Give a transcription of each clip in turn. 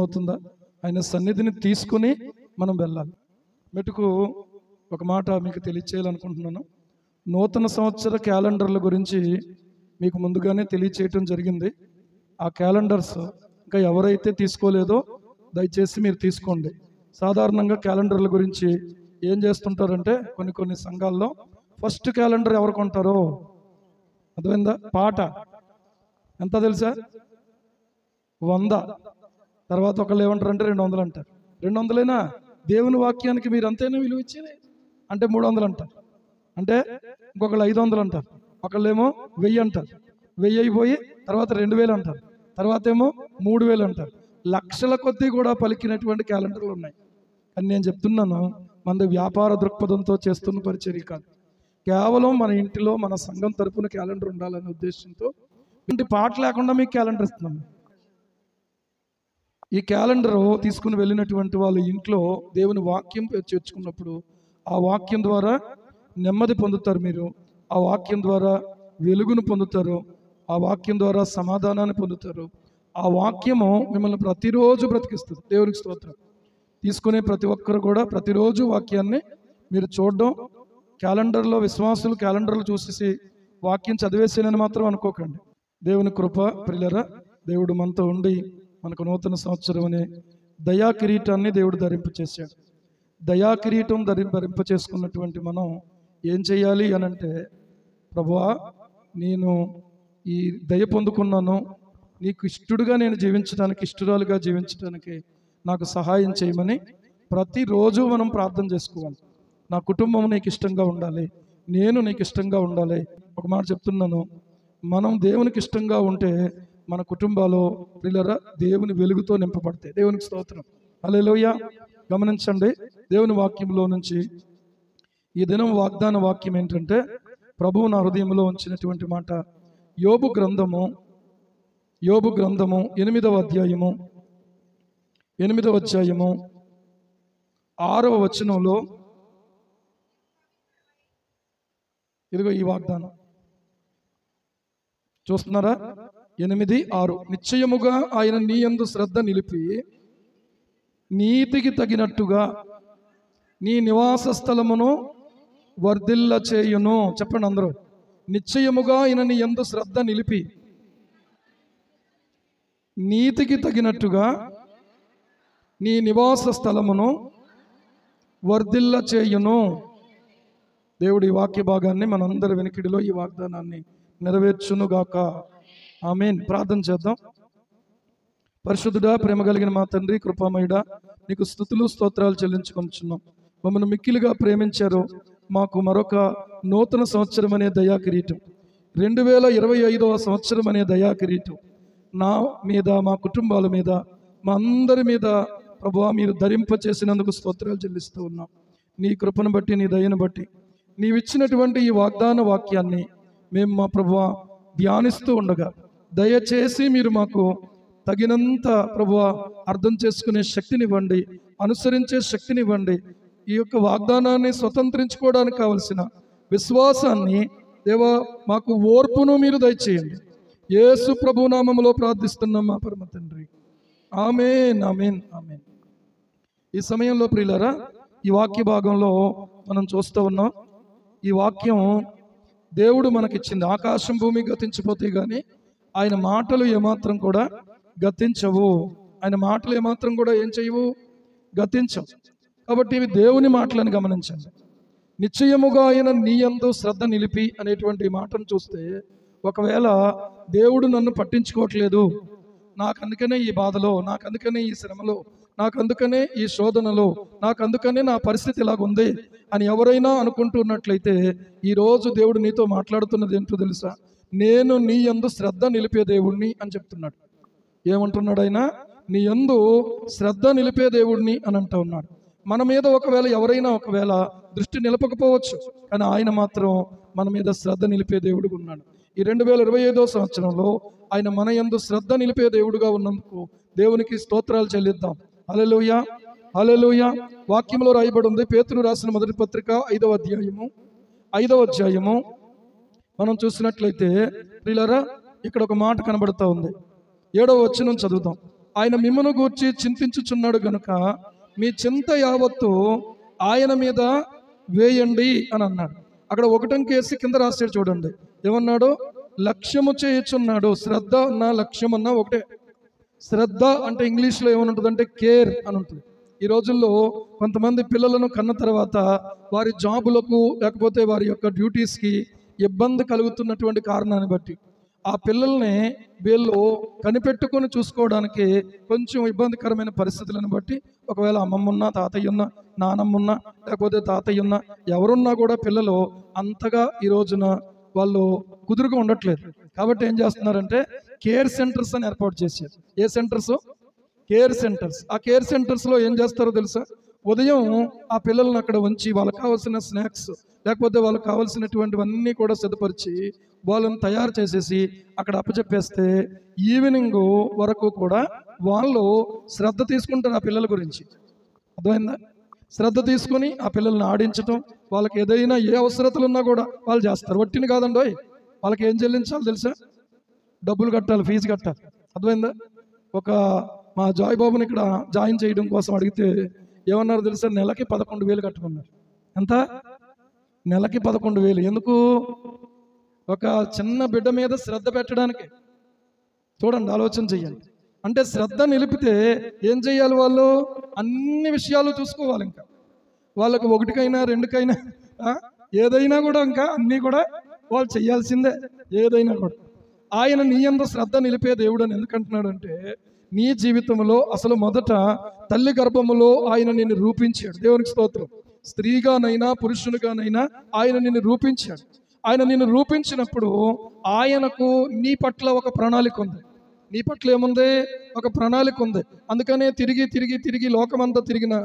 అర్థమవుతుందా? ఆయన సన్నిధిని తీసుకుని మనం వెళ్ళాలి. మెటుకు ఒక మాట మీకు తెలియచేయాలనుకుంటున్నాను. నూతన సంవత్సర క్యాలెండర్ల గురించి మీకు ముందుగానే తెలియచేయటం జరిగింది. ఆ క్యాలెండర్స్ ఇంకా ఎవరైతే తీసుకోలేదో దయచేసి మీరు తీసుకోండి. సాధారణంగా క్యాలెండర్ల గురించి ఏం చేస్తుంటారంటే కొన్ని సంఘాల్లో ఫస్ట్ క్యాలెండర్ ఎవరు కొంటారో అర్థమైందా? పాట ఎంత తెలుసా? 100. తర్వాత ఒకళ్ళు ఏమంటారంటే 200 అంటారు. 200 దేవుని వాక్యానికి మీరు అంతేనా విలువ ఇచ్చేది అంటే 300 అంటారు. అంటే ఇంకొకళ్ళు 500 అంటారు. ఒకళ్ళేమో 1000 అంటారు. 1000 అయిపోయి తర్వాత 2000 అంటారు. తర్వాత ఏమో 3000 అంటారు. లక్షల కొద్దీ కూడా పలికినటువంటి క్యాలెండర్లు ఉన్నాయి. అని నేను చెప్తున్నాను, మనది వ్యాపార దృక్పథంతో చేస్తున్న పరిచర్య కాదు. కేవలం మన ఇంటిలో మన సంఘం తరపున క్యాలెండర్ ఉండాలనే ఉద్దేశంతో ఇంటి పాట లేకుండా మీకు క్యాలెండర్ ఇస్తున్నాం. ఈ క్యాలెండర్ తీసుకుని వెళ్ళినటువంటి వాళ్ళు ఇంట్లో దేవుని వాక్యం చేర్చుకున్నప్పుడు ఆ వాక్యం ద్వారా నెమ్మది పొందుతారు. మీరు ఆ వాక్యం ద్వారా వెలుగును పొందుతారు. ఆ వాక్యం ద్వారా సమాధానాన్ని పొందుతారు. ఆ వాక్యము మిమ్మల్ని ప్రతిరోజు బ్రతికిస్తుంది. దేవునికి స్తోత్రం. తీసుకునే ప్రతి ఒక్కరు కూడా ప్రతిరోజు వాక్యాన్ని మీరు చూడడం. క్యాలెండర్లో విశ్వాసులు క్యాలెండర్లు చూసేసి వాక్యం చదివేసేనని మాత్రం అనుకోకండి. దేవుని కృప ప్రియులారా, దేవుడు మనతో ఉండి మనకు నూతన సంవత్సరం అనే దయా కిరీటాన్ని దేవుడు ధరింపచేశాడు. దయా కిరీటం ధరింపచేసుకున్నటువంటి మనం ఏం చేయాలి అని అంటే, ప్రభువా నేను ఈ దయ పొందుకున్నాను, నీకు ఇష్టడుగా నేను జీవించడానికి, ఇష్టరాలుగా జీవించడానికి నాకు సహాయం చేయమని ప్రతిరోజు మనం ప్రార్థన చేసుకోవాలి. నా కుటుంబం నీకు ఇష్టంగా ఉండాలి, నేను నీకు ఇష్టంగా ఉండాలి. ఒక మాట చెప్తున్నాను, మనం దేవునికి ఇష్టంగా ఉంటే మన కుటుంబాలు ప్రియులారా దేవుని వెలుగుతో నింపబడతాయి. దేవునికి స్తోత్రం. హల్లెలూయా. గమనించండి, దేవుని వాక్యంలో నుంచి ఈ దినం వాగ్దాన వాక్యం ఏంటంటే, ప్రభువు నా హృదయంలో ఉంచినటువంటి మాట. యోబు గ్రంథము 8వ అధ్యాయము 6వ వచనంలో ఇదిగో ఈ వాగ్దానం చూస్తున్నారా? 8:6 నిశ్చయముగా ఆయన నీ యందు శ్రద్ధ నిలిపి నీతికి తగినట్టుగా నీ నివాస స్థలమును వర్ధిల్ల చేయును. చెప్పండి అందరూ. నిశ్చయముగా ఆయన నీ యందు శ్రద్ధ నిలిపి నీతికి తగినట్టుగా నీ నివాస స్థలమును వర్ధిల్ల చేయును. దేవుడి వాక్య భాగాన్ని మనందరి వెనుకిడిలో ఈ వాగ్దానాన్ని నెరవేర్చునుగాక. ఆమేన్. ప్రార్థన చేద్దాం. పరిశుద్ధుడా, ప్రేమ కలిగిన మా తండ్రి, కృపామయుడా, నీకు స్తుతులు స్తోత్రాలు చెల్లించుకొనిచున్నాం. మమ్మల్ని మిక్కిలిగా ప్రేమించారు. మాకు మరొక నూతన సంవత్సరం అనే దయా కిరీటం, 2025వ సంవత్సరం అనే దయా కిరీటం నా మీద, మా కుటుంబాల మీద, మా అందరి మీద ప్రభువా మీరు ధరింప చేసినందుకు స్తోత్రాలు చెల్లిస్తూ ఉన్నాం. నీ కృపను బట్టి, నీ దయను బట్టి, నీవిచ్చినటువంటి ఈ వాగ్దాన వాక్యాన్ని మేము మా ప్రభువా ధ్యానిస్తూ ఉండగా దయచేసి మీరు మాకు తగినంత ప్రభువా అర్థం చేసుకునే శక్తినివ్వండి, అనుసరించే శక్తినివ్వండి. ఈ యొక్క వాగ్దానాన్ని స్వతంత్రించుకోవడానికి కావలసిన విశ్వాసాన్ని దేవా మాకు ఓర్పును మీరు దయచేయండి. యేసు ప్రభు నామములో ప్రార్థిస్తున్నాం మా పరమ తండ్రి. ఆమేన్, ఆమేన్, ఆమేన్. ఈ సమయంలో ప్రియులారా, ఈ వాక్య భాగంలో మనం చూస్తూ ఉన్నాం. ఈ వాక్యం దేవుడు మనకిచ్చింది. ఆకాశం భూమి గతించిపోతే కానీ ఆయన మాటలు ఏమాత్రం కూడా గతించవు. ఆయన మాటలు ఏమాత్రం కూడా ఏం చేయవు, గతించవు. కాబట్టి ఇవి దేవుని మాటలని గమనించండి. నిశ్చయముగా ఆయన నీ యందు శ్రద్ధ నిలిపి అనేటువంటి మాటను చూస్తే, ఒకవేళ దేవుడు నన్ను పట్టించుకోవట్లేదు, నాకు అందుకనే ఈ బాధలో, నాకు అందుకనే ఈ శ్రమలో, నాకు అందుకనే ఈ శోధనలో, నాకు అందుకనే నా పరిస్థితి ఇలాగుంది అని ఎవరైనా అనుకుంటున్నట్లయితే, ఈరోజు దేవుడు నీతో మాట్లాడుతున్నది ఏంటో తెలుసా? నేను నీ యందు శ్రద్ధ నిలిపే దేవుణ్ణి అని చెప్తున్నాడు. ఏమంటున్నాడు ఆయన? నీ యందు శ్రద్ధ నిలిపే దేవుణ్ణి అని అంటూ ఉన్నాడు. మన మీద ఒకవేళ ఎవరైనా ఒకవేళ దృష్టి నిలపకపోవచ్చు, కానీ ఆయన మాత్రం మన మీద శ్రద్ధ నిలిపే దేవుడుగా ఉన్నాడు. ఈ 2025వ సంవత్సరంలో ఆయన మన యందు శ్రద్ధ నిలిపే దేవుడుగా ఉన్నందుకు దేవునికి స్తోత్రాలు చెల్లిద్దాం. హల్లెలూయా, హల్లెలూయా. వాక్యంలో రాయబడి ఉంది, పేతురు రాసిన మొదటి పత్రిక 5వ అధ్యాయము మనం చూసినట్లయితే ప్రియులారా, ఇక్కడ ఒక మాట కనబడుతూ ఉంది. 7వ వచనం చదువుతాం. ఆయన మిమ్మును గూర్చి చింతించుచున్నాడు గనుక మీ చింత యావత్తు ఆయన మీద వేయండి అని అన్నాడు. అక్కడ ఒకటంకేసి కింద రాశాడు చూడండి, ఏమన్నాడు? లక్ష్యము చేయుచున్నాడు. శ్రద్ధ అన్న లక్ష్యం అన్న ఒకటే. శ్రద్ధ అంటే ఇంగ్లీష్లో ఏమనుంటుందంటే కేర్ అని ఉంటుంది. ఈ రోజుల్లో కొంతమంది పిల్లలను కన్న తర్వాత వారి జాబులకు లేకపోతే వారి యొక్క డ్యూటీస్కి ఇబ్బంది కలుగుతున్నటువంటి కారణాన్ని బట్టి ఆ పిల్లల్ని వీళ్ళు కనిపెట్టుకొని చూసుకోవడానికి కొంచెం ఇబ్బందికరమైన పరిస్థితులను బట్టి, ఒకవేళ అమ్మమ్మ ఉన్నా, తాతయ్య ఉన్నా, నానమ్మ ఉన్నా, లేకపోతే తాతయ్య ఉన్నా, ఎవరున్నా కూడా పిల్లలు అంతగా ఈ రోజున వాళ్ళు కుదురుగా ఉండట్లేదు. కాబట్టి ఏం చేస్తున్నారంటే కేర్ సెంటర్స్ అని ఏర్పాటు చేశారు. ఏ సెంటర్స్? Care centres. ఆ కేర్ సెంటర్స్లో ఏం చేస్తారో తెలుసా? ఉదయం ఆ పిల్లలను అక్కడ ఉంచి వాళ్ళకి కావాల్సిన స్నాక్స్ లేకపోతే వాళ్ళకి కావాల్సినటువంటివన్నీ కూడా సిద్ధపరిచి వాళ్ళని తయారు చేసేసి అక్కడ అప్పచెప్పేస్తే ఈవినింగ్ వరకు కూడా వాళ్ళు శ్రద్ధ తీసుకుంటారు ఆ పిల్లల గురించి. అర్థమైందా? శ్రద్ధ తీసుకొని ఆ పిల్లల్ని ఆడించటం, వాళ్ళకి ఏదైనా ఏ అవసరతలు ఉన్నా కూడా వాళ్ళు చేస్తారు. వట్టిని కాదండి, వాళ్ళకి ఏం చెల్లించాలి తెలుసా? డబ్బులు కట్టాలి, ఫీజు కట్టాలి. అర్థమైందా? ఒక మా జాయ్ బాబుని ఇక్కడ జాయిన్ చేయడం కోసం అడిగితే ఏమన్నారు తెలుసా? నెలకి 11,000 కట్టుకున్నారు. ఎంత? నెలకి 11,000. ఎందుకు? ఒక చిన్న బిడ్డ మీద శ్రద్ధ పెట్టడానికి. చూడండి, ఆలోచన చెయ్యండి. అంటే శ్రద్ధ నిలిపితే ఏం చెయ్యాలి? వాళ్ళు అన్ని విషయాలు చూసుకోవాలి. ఇంకా వాళ్ళకు ఒకటికైనా రెండుకైనా ఏదైనా కూడా ఇంకా అన్నీ కూడా వాళ్ళు చెయ్యాల్సిందే. ఏదైనా కూడా ఆయన నీ యందు శ్రద్ధ నిలిపే దేవుడు అని ఎందుకంటున్నాడు అంటే, నీ జీవితంలో అసలు మొదట తల్లి గర్భములో ఆయన నిన్ను రూపించాడు. దేవునికి స్తోత్రం. స్త్రీగానైనా పురుషునిగానైనా ఆయన నిన్ను రూపించాడు. ఆయన నిన్ను రూపించినప్పుడు ఆయనకు నీ పట్ల ఒక ప్రణాళిక ఉంది. నీ పట్ల ఏముంది? ఒక ప్రణాళిక ఉంది. అందుకనే తిరిగి తిరిగి తిరిగి లోకమంతా తిరిగినా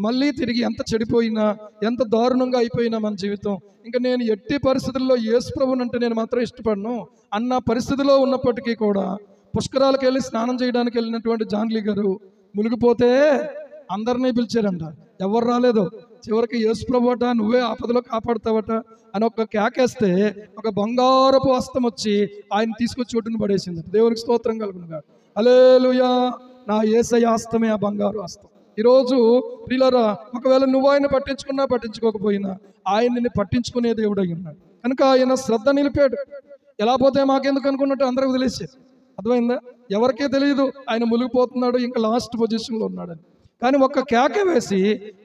మళ్ళీ తిరిగి ఎంత చెడిపోయినా ఎంత దారుణంగా అయిపోయినా మన జీవితం, ఇంకా నేను ఎట్టి పరిస్థితుల్లో యేసు ప్రభువుని అంటే నేను మాత్రం ఇష్టపడను అన్న పరిస్థితిలో ఉన్నప్పటికీ కూడా పుష్కరాలకు వెళ్ళి స్నానం చేయడానికి వెళ్ళినటువంటి జాన్లీ గారు మునిగిపోతే అందరినీ పిలిచారంట. ఎవరు రాలేదు. చివరికి యేసు ప్రభువట నువ్వే ఆపదలో కాపాడుతావట అని ఒక కేకేస్తే ఒక బంగారపు హస్తం వచ్చి ఆయన తీసుకొచ్చి ఒడ్డును పడేసింది. దేవునికి స్తోత్రం కలుగునుగా. హల్లెలూయా. నా యేసయ్య హస్తమే ఆ బంగారు హస్తం. ఈరోజు ప్రియులారా, ఒకవేళ నువ్వు ఆయన పట్టించుకున్నా పట్టించుకోకపోయినా ఆయన నిన్ను పట్టించుకునే దేవుడై ఉన్నాడు కనుక ఆయన శ్రద్ధ నిలిపాడు. ఎలా పోతే మాకెందుకు అనుకున్నట్టు అందరూ వదిలేసారు. అర్థమైందా? ఎవరికే తెలియదు ఆయన మునిగిపోతున్నాడు, ఇంకా లాస్ట్ పొజిషన్లో ఉన్నాడని. కానీ ఒక్క కేక వేసి,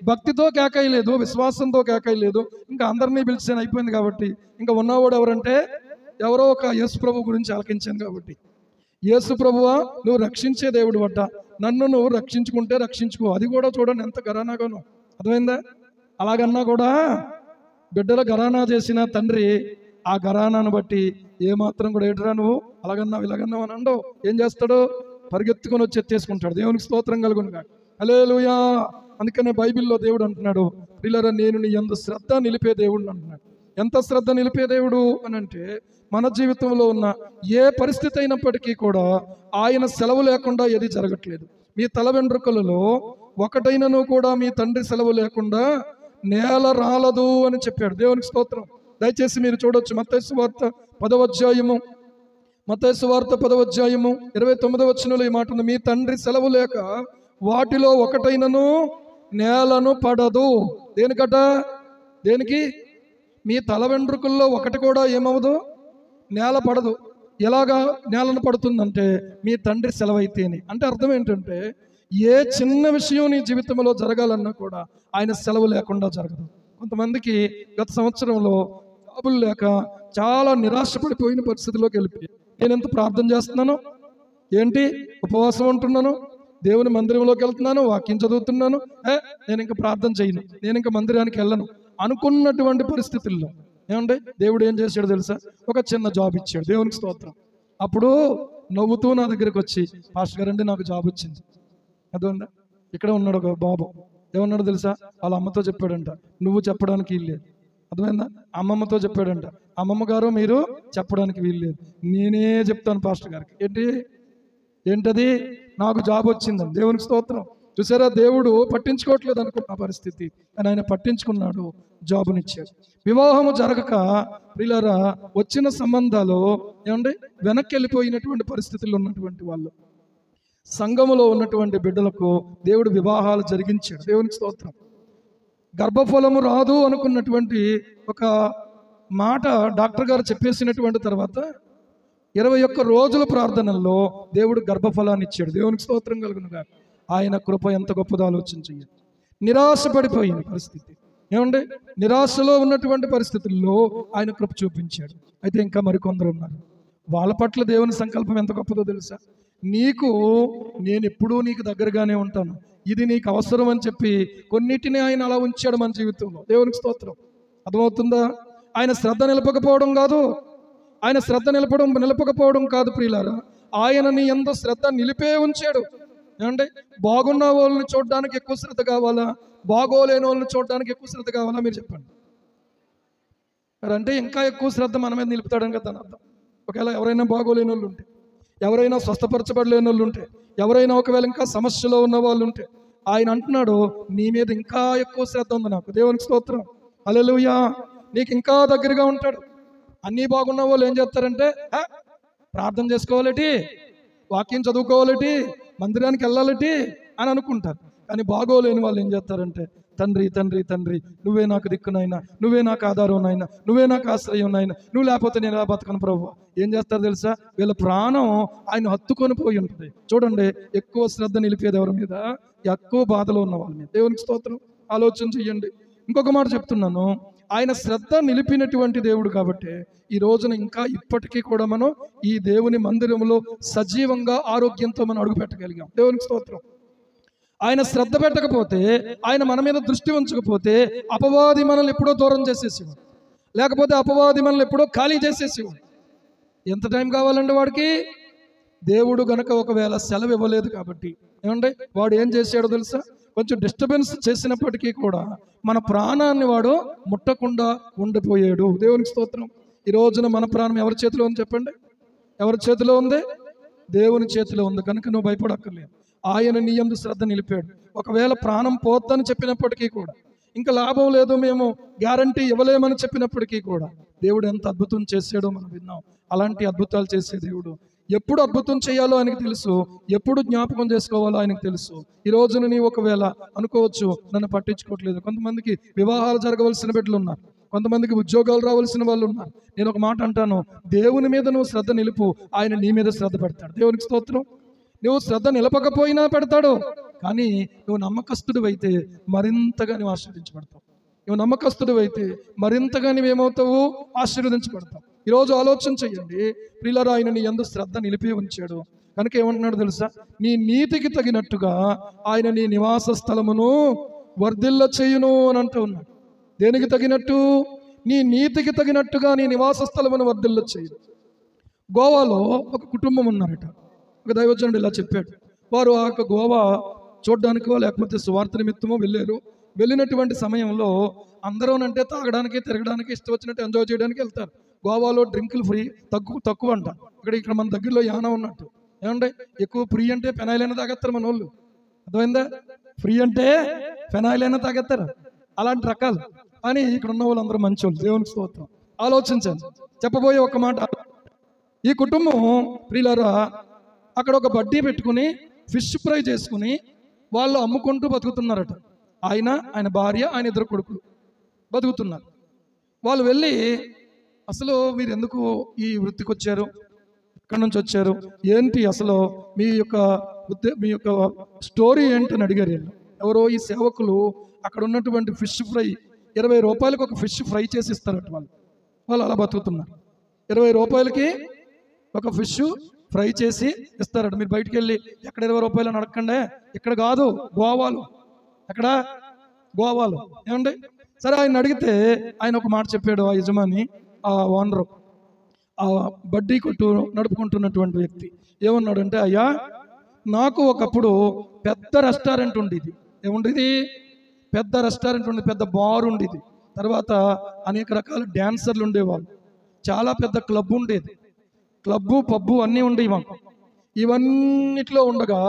భక్తితో కేకయలేదు, విశ్వాసంతో కేకయలేదు, ఇంకా అందరినీ పిలిచాను అయిపోయింది. కాబట్టి ఇంకా ఉన్నవాడు ఎవరంటే ఎవరో ఒక యేసు ప్రభు గురించి ఆలకించాను. కాబట్టి యేసు ప్రభువా నువ్వు రక్షించే దేవుడు అట్ట, నన్ను నువ్వు రక్షించుకుంటే రక్షించుకో. అది కూడా చూడండి ఎంత గరానాగానో. అర్థమైందా? అలాగన్నా కూడా బిడ్డల గరానా చేసిన తండ్రి ఆ గరానాను బట్టి ఏమాత్రం కూడా ఏటరా నువ్వు అలాగన్నావు ఇలాగన్నావు అని అండవు. ఏం చేస్తాడు? పరిగెత్తుకొని వచ్చి ఎత్తేసుకుంటాడు. దేవునికి స్తోత్రం కలుగునుగా. హల్లెలూయా. అందుకనే బైబిల్లో దేవుడు అంటున్నాడు, ప్రియులారా నేను నీ యందు శ్రద్ధ నిలిపే దేవుడు అంటున్నాడు. ఎంత శ్రద్ధ నిలిపే దేవుడు అని అంటే, మన జీవితంలో ఉన్న ఏ పరిస్థితి అయినప్పటికీ కూడా ఆయన సెలవు లేకుండా ఏది జరగట్లేదు. మీ తల వెంట్రుకలలో ఒకటైనను కూడా మీ తండ్రి సెలవు లేకుండా నేల రాలదు అని చెప్పాడు. దేవునికి స్తోత్రం. దయచేసి మీరు చూడొచ్చు, మత్తయి సువార్త 10వ అధ్యాయము 29వ వచనంలో ఈ మాట ఉంది. మీ తండ్రి సెలవు లేక వాటిలో ఒకటైనను నేలను పడదు. దేనికట? దేనికి? మీ తల వెంట్రుకల్లో ఒకటి కూడా ఏమవదు, నేల పడదు. ఎలాగా నేలను పడుతుందంటే మీ తండ్రి సెలవైతేనే. అంటే అర్థం ఏంటంటే ఏ చిన్న విషయం నీ జీవితంలో జరగాలన్నా కూడా ఆయన సెలవు లేకుండా జరగదు. కొంతమందికి గత సంవత్సరంలో జాబులు లేక చాలా నిరాశపడిపోయిన పరిస్థితిలోకి వెళ్ళిపోయి, నేను ఎంత ప్రార్థన చేస్తున్నాను, ఏంటి ఉపవాసం ఉంటున్నాను, దేవుని మందిరంలోకి వెళ్తున్నాను, వాక్యం చదువుతున్నాను, నేను ఇంకా ప్రార్థన చేయను, నేను ఇంకా మందిరానికి వెళ్ళను అనుకున్నటువంటి పరిస్థితుల్లో ఏమంటే దేవుడు ఏం చేశాడు తెలుసా? ఒక చిన్న జాబ్ ఇచ్చాడు. దేవునికి స్తోత్రం. అప్పుడు నవ్వుతూ నా దగ్గరికి వచ్చి, పాస్టర్ గారండి నాకు జాబ్ వచ్చింది. అర్థమైందా? ఇక్కడ ఉన్నాడు ఒక బాబు, ఏమన్నాడు తెలుసా? వాళ్ళ అమ్మతో చెప్పాడంట, నువ్వు చెప్పడానికి వీల్లేదు. అర్థమైందా? అమ్మమ్మతో చెప్పాడంట, అమ్మమ్మ గారు మీరు చెప్పడానికి వీల్లేదు, నేనే చెప్తాను పాస్టర్ గారికి. ఏంటది? నాకు జాబ్ వచ్చిందని. దేవునికి స్తోత్రం. చూసారా, దేవుడు పట్టించుకోవట్లేదు అనుకున్న పరిస్థితి, కానీ ఆయన పట్టించుకున్నాడు, జాబునిచ్చాడు. వివాహము జరగక ప్రియులారా వచ్చిన సంబంధాలు ఏమండి వెనక్కి వెళ్ళిపోయినటువంటి పరిస్థితుల్లో ఉన్నటువంటి వాళ్ళు, సంఘములో ఉన్నటువంటి బిడ్డలకు దేవుడు వివాహాలు జరిగించాడు. దేవునికి స్తోత్రం. గర్భఫలము రాదు అనుకున్నటువంటి ఒక మాట డాక్టర్ గారు చెప్పేసినటువంటి తర్వాత 21 రోజుల ప్రార్థనల్లో దేవుడు గర్భఫలాన్ని ఇచ్చాడు. దేవునికి స్తోత్రం కలుగునుగా. ఆయన కృప ఎంత గొప్పదో ఆలోచించండి. నిరాశపడిపోయిన పరిస్థితి, ఏమండి, నిరాశలో ఉన్నటువంటి పరిస్థితుల్లో ఆయన కృప చూపించాడు. అయితే ఇంకా మరికొందరు ఉన్నారు, వాళ్ళ పట్ల దేవుని సంకల్పం ఎంత గొప్పదో తెలుసా? నేను ఎప్పుడూ నీకు దగ్గరగానే ఉంటాను, ఇది నీకు అవసరం అని చెప్పి కొన్నిటిని ఆయన అలా ఉంచాడు మన జీవితంలో. దేవునికి స్తోత్రం. అర్థమవుతుందా? ఆయన శ్రద్ధ నిలపకపోవడం కాదు, ఆయన శ్రద్ధ నిలపకపోవడం కాదు ప్రియులారా, ఆయన నీ యందు శ్రద్ధ నిలిపే ఉంచాడు. ఏమంటే బాగున్న వాళ్ళని చూడడానికి ఎక్కువ శ్రద్ధ కావాలా, బాగోలేని వాళ్ళని చూడడానికి ఎక్కువ శ్రద్ధ కావాలా? మీరు చెప్పండి. మరి అంటే ఇంకా ఎక్కువ శ్రద్ధ మన మీద నిలుపుతాడని కదా దాని అర్థం. ఒకవేళ ఎవరైనా బాగోలేని వాళ్ళు ఉంటే, ఎవరైనా స్వస్థపరచబడలేని వాళ్ళు ఉంటే, ఎవరైనా ఒకవేళ ఇంకా సమస్యలో ఉన్న వాళ్ళు ఉంటే, ఆయన అంటున్నాడు నీ మీద ఇంకా ఎక్కువ శ్రద్ధ ఉంది నాకు. దేవునికి స్తోత్రం. హల్లెలూయా. నీకు ఇంకా దగ్గరగా ఉంటాడు. అన్నీ బాగున్న వాళ్ళు ఏం చేస్తారంటే ప్రార్థన చేసుకోవాలటి, వాక్యం చదువుకోవాలటి, మందిరానికి వెళ్ళాలటి అని అనుకుంటారు. కానీ బాగోలేని వాళ్ళు ఏం చేస్తారంటే తండ్రి తండ్రి తండ్రి నువ్వే నాకు దిక్కునైనా, నువ్వే నాకు ఆధారం నాయన, నువ్వే నాకు ఆశ్రయం నాయన, నువ్వు లేకపోతే నేను ఎలా బతకను ప్రభు. ఏం చేస్తారు తెలుసా? వీళ్ళ ప్రాణం ఆయన హత్తుకొని పోయి ఉంటుంది. చూడండి, ఎక్కువ శ్రద్ధ నిలిపేది ఎవరి మీద? ఎక్కువ బాధలో ఉన్న వాళ్ళ మీద. దేవునికి స్తోత్రం. ఆలోచన చెయ్యండి. ఇంకొక మాట చెప్తున్నాను, ఆయన శ్రద్ధ నిలిపినటువంటి దేవుడు కాబట్టి ఈ రోజున ఇంకా ఇప్పటికీ కూడా మనం ఈ దేవుని మందిరంలో సజీవంగా ఆరోగ్యంతో మనం అడుగు పెట్టగలిగాం. దేవునికి స్తోత్రం. ఆయన శ్రద్ధ పెట్టకపోతే, ఆయన మన మీద దృష్టి ఉంచకపోతే అపవాది మనల్ని ఎప్పుడో దూరం చేసేసేవాడు, లేకపోతే అపవాది మనల్ని ఎప్పుడో ఖాళీ చేసేసేవాడు. ఎంత టైం కావాలండి వాడికి? దేవుడు గనక ఒకవేళ సెలవు ఇవ్వలేదు కాబట్టి ఏమంటే వాడు ఏం చేశాడో తెలుసా? కొంచెం డిస్టర్బెన్స్ చేసినప్పటికీ కూడా మన ప్రాణాన్ని వాడు ముట్టకుండా ఉండిపోయాడు. దేవునికి స్తోత్రం. ఈ రోజున మన ప్రాణం ఎవరి చేతిలో ఉంది చెప్పండి? ఎవరి చేతిలో ఉంది? దేవుని చేతిలో ఉంది. కనుక నువ్వు భయపడక్కర్లేదు. ఆయన నీ యందు శ్రద్ధ నిలిపాడు. ఒకవేళ ప్రాణం పోద్దని చెప్పినప్పటికీ కూడా, ఇంకా లాభం లేదు, మేము గ్యారంటీ ఇవ్వలేమని చెప్పినప్పటికీ కూడా దేవుడు ఎంత అద్భుతం చేశాడో మనం విన్నాం. అలాంటి అద్భుతాలు చేసే దేవుడు. ఎప్పుడు అద్భుతం చేయాలో ఆయనకు తెలుసు, ఎప్పుడు జ్ఞాపకం చేసుకోవాలో ఆయనకు తెలుసు. ఈ రోజున నీవు ఒకవేళ అనుకోవచ్చు నన్ను పట్టించుకోవట్లేదు. కొంతమందికి వివాహాలు జరగవలసిన బిడ్డలు ఉన్నారు, కొంతమందికి ఉద్యోగాలు రావాల్సిన వాళ్ళు ఉన్నారు. నేను ఒక మాట అంటాను, దేవుని మీద నువ్వు శ్రద్ధ నిలుపు, ఆయన నీ మీద శ్రద్ధ పెడతాడు. దేవునికి స్తోత్రం. నువ్వు శ్రద్ధ నిలపకపోయినా పెడతాడు, కానీ నువ్వు నమ్మకస్తుడు అయితే మరింతగా నువ్వు ఆశీర్వదించబడతావు. నువ్వు నమ్మకస్తుడు అయితే మరింతగా నువ్వేమవుతావు? ఆశీర్వదించబడతావు. ఈరోజు ఆలోచన చెయ్యండి ప్రియులారా, ఆయన నీ యందు శ్రద్ధ నిలిపి ఉంచాడు కనుక ఏమంటున్నాడు తెలుసా? నీ నీతికి తగినట్టుగా ఆయన నీ నివాస స్థలమును వర్ధిల్ల చేయును అని అంటూ ఉన్నాడు. దేనికి తగినట్టు? నీ నీతికి తగినట్టుగా నీ నివాస స్థలమును వర్ధిల్ల చేయును. గోవాలో ఒక కుటుంబం ఉన్నారట. ఒక దైవజనుడు ఇలా చెప్పాడు. వారు ఆ యొక్క గోవా చూడడానికో లేకపోతే సువార్త నిమిత్తమో వెళ్ళారు. వెళ్ళినటువంటి సమయంలో అందరూనంటే తాగడానికి, తిరగడానికి, ఇష్టం వచ్చినట్టు ఎంజాయ్ చేయడానికి వెళ్తారు. గోవాలో డ్రింకులు ఫ్రీ, తక్కువ అంట. ఇక్కడ మన దగ్గరలో యానా ఉన్నట్టు. ఏమంటే ఎక్కువ ఫ్రీ అంటే ఫెనాయిల్ అయినా తాగేస్తారు మన వాళ్ళు. అర్థమైందా? ఫ్రీ అంటే ఫెనాయిల్ అయినా తాగేస్తారు. అలాంటి రకాలు. అని ఇక్కడ ఉన్న వాళ్ళందరూ మంచోళ్ళు. దేవునికి స్తోత్రం. ఆలోచించండి. చెప్పబోయే ఒక మాట, ఈ కుటుంబం ప్రియులారా అక్కడ ఒక బడ్డీ పెట్టుకుని ఫిష్ ఫ్రై చేసుకుని వాళ్ళు అమ్ముకుంటూ బతుకుతున్నారట. ఆయన భార్య, ఆయన 2 కొడుకులు బతుకుతున్నారు. వాళ్ళు వెళ్ళి అసలు మీరు ఎందుకు ఈ వృత్తికి వచ్చారు, ఎక్కడి నుంచి వచ్చారు, ఏంటి అసలు మీ యొక్క స్టోరీ ఏంటని అడిగారు. ఎవరో ఈ సేవకులు అక్కడ ఉన్నటువంటి ఫిష్ ఫ్రై 20 రూపాయలకు ఒక ఫిష్ ఫ్రై చేసి ఇస్తారట. వాళ్ళు అలా బతుకుతున్నారు. 20 రూపాయలకి ఒక ఫిష్ ఫ్రై చేసి ఇస్తారట. మీరు బయటికి వెళ్ళి ఎక్కడ 20 రూపాయలు అని అడగండి. ఇక్కడ కాదు, గోవాలు. ఎక్కడ? గోవాలు. ఏమండి? సరే, ఆయన అడిగితే ఆయన ఒక మాట చెప్పాడు. ఆ యజమాని, ఆ ఓనరు, ఆ బడ్డీ కొట్టు నడుపుకుంటున్నటువంటి వ్యక్తి ఏమన్నాడంటే, అయ్యా నాకు ఒకప్పుడు పెద్ద రెస్టారెంట్ ఉండేది. ఏముండేది? పెద్ద రెస్టారెంట్ ఉండేది, పెద్ద బార్ ఉండేది. తర్వాత అనేక రకాల డ్యాన్సర్లు ఉండేవాళ్ళు. చాలా పెద్ద క్లబ్ ఉండేది. క్లబ్బు, పబ్బు అన్నీ ఉండేవి మాకు. ఇవన్నిట్లో ఉండగా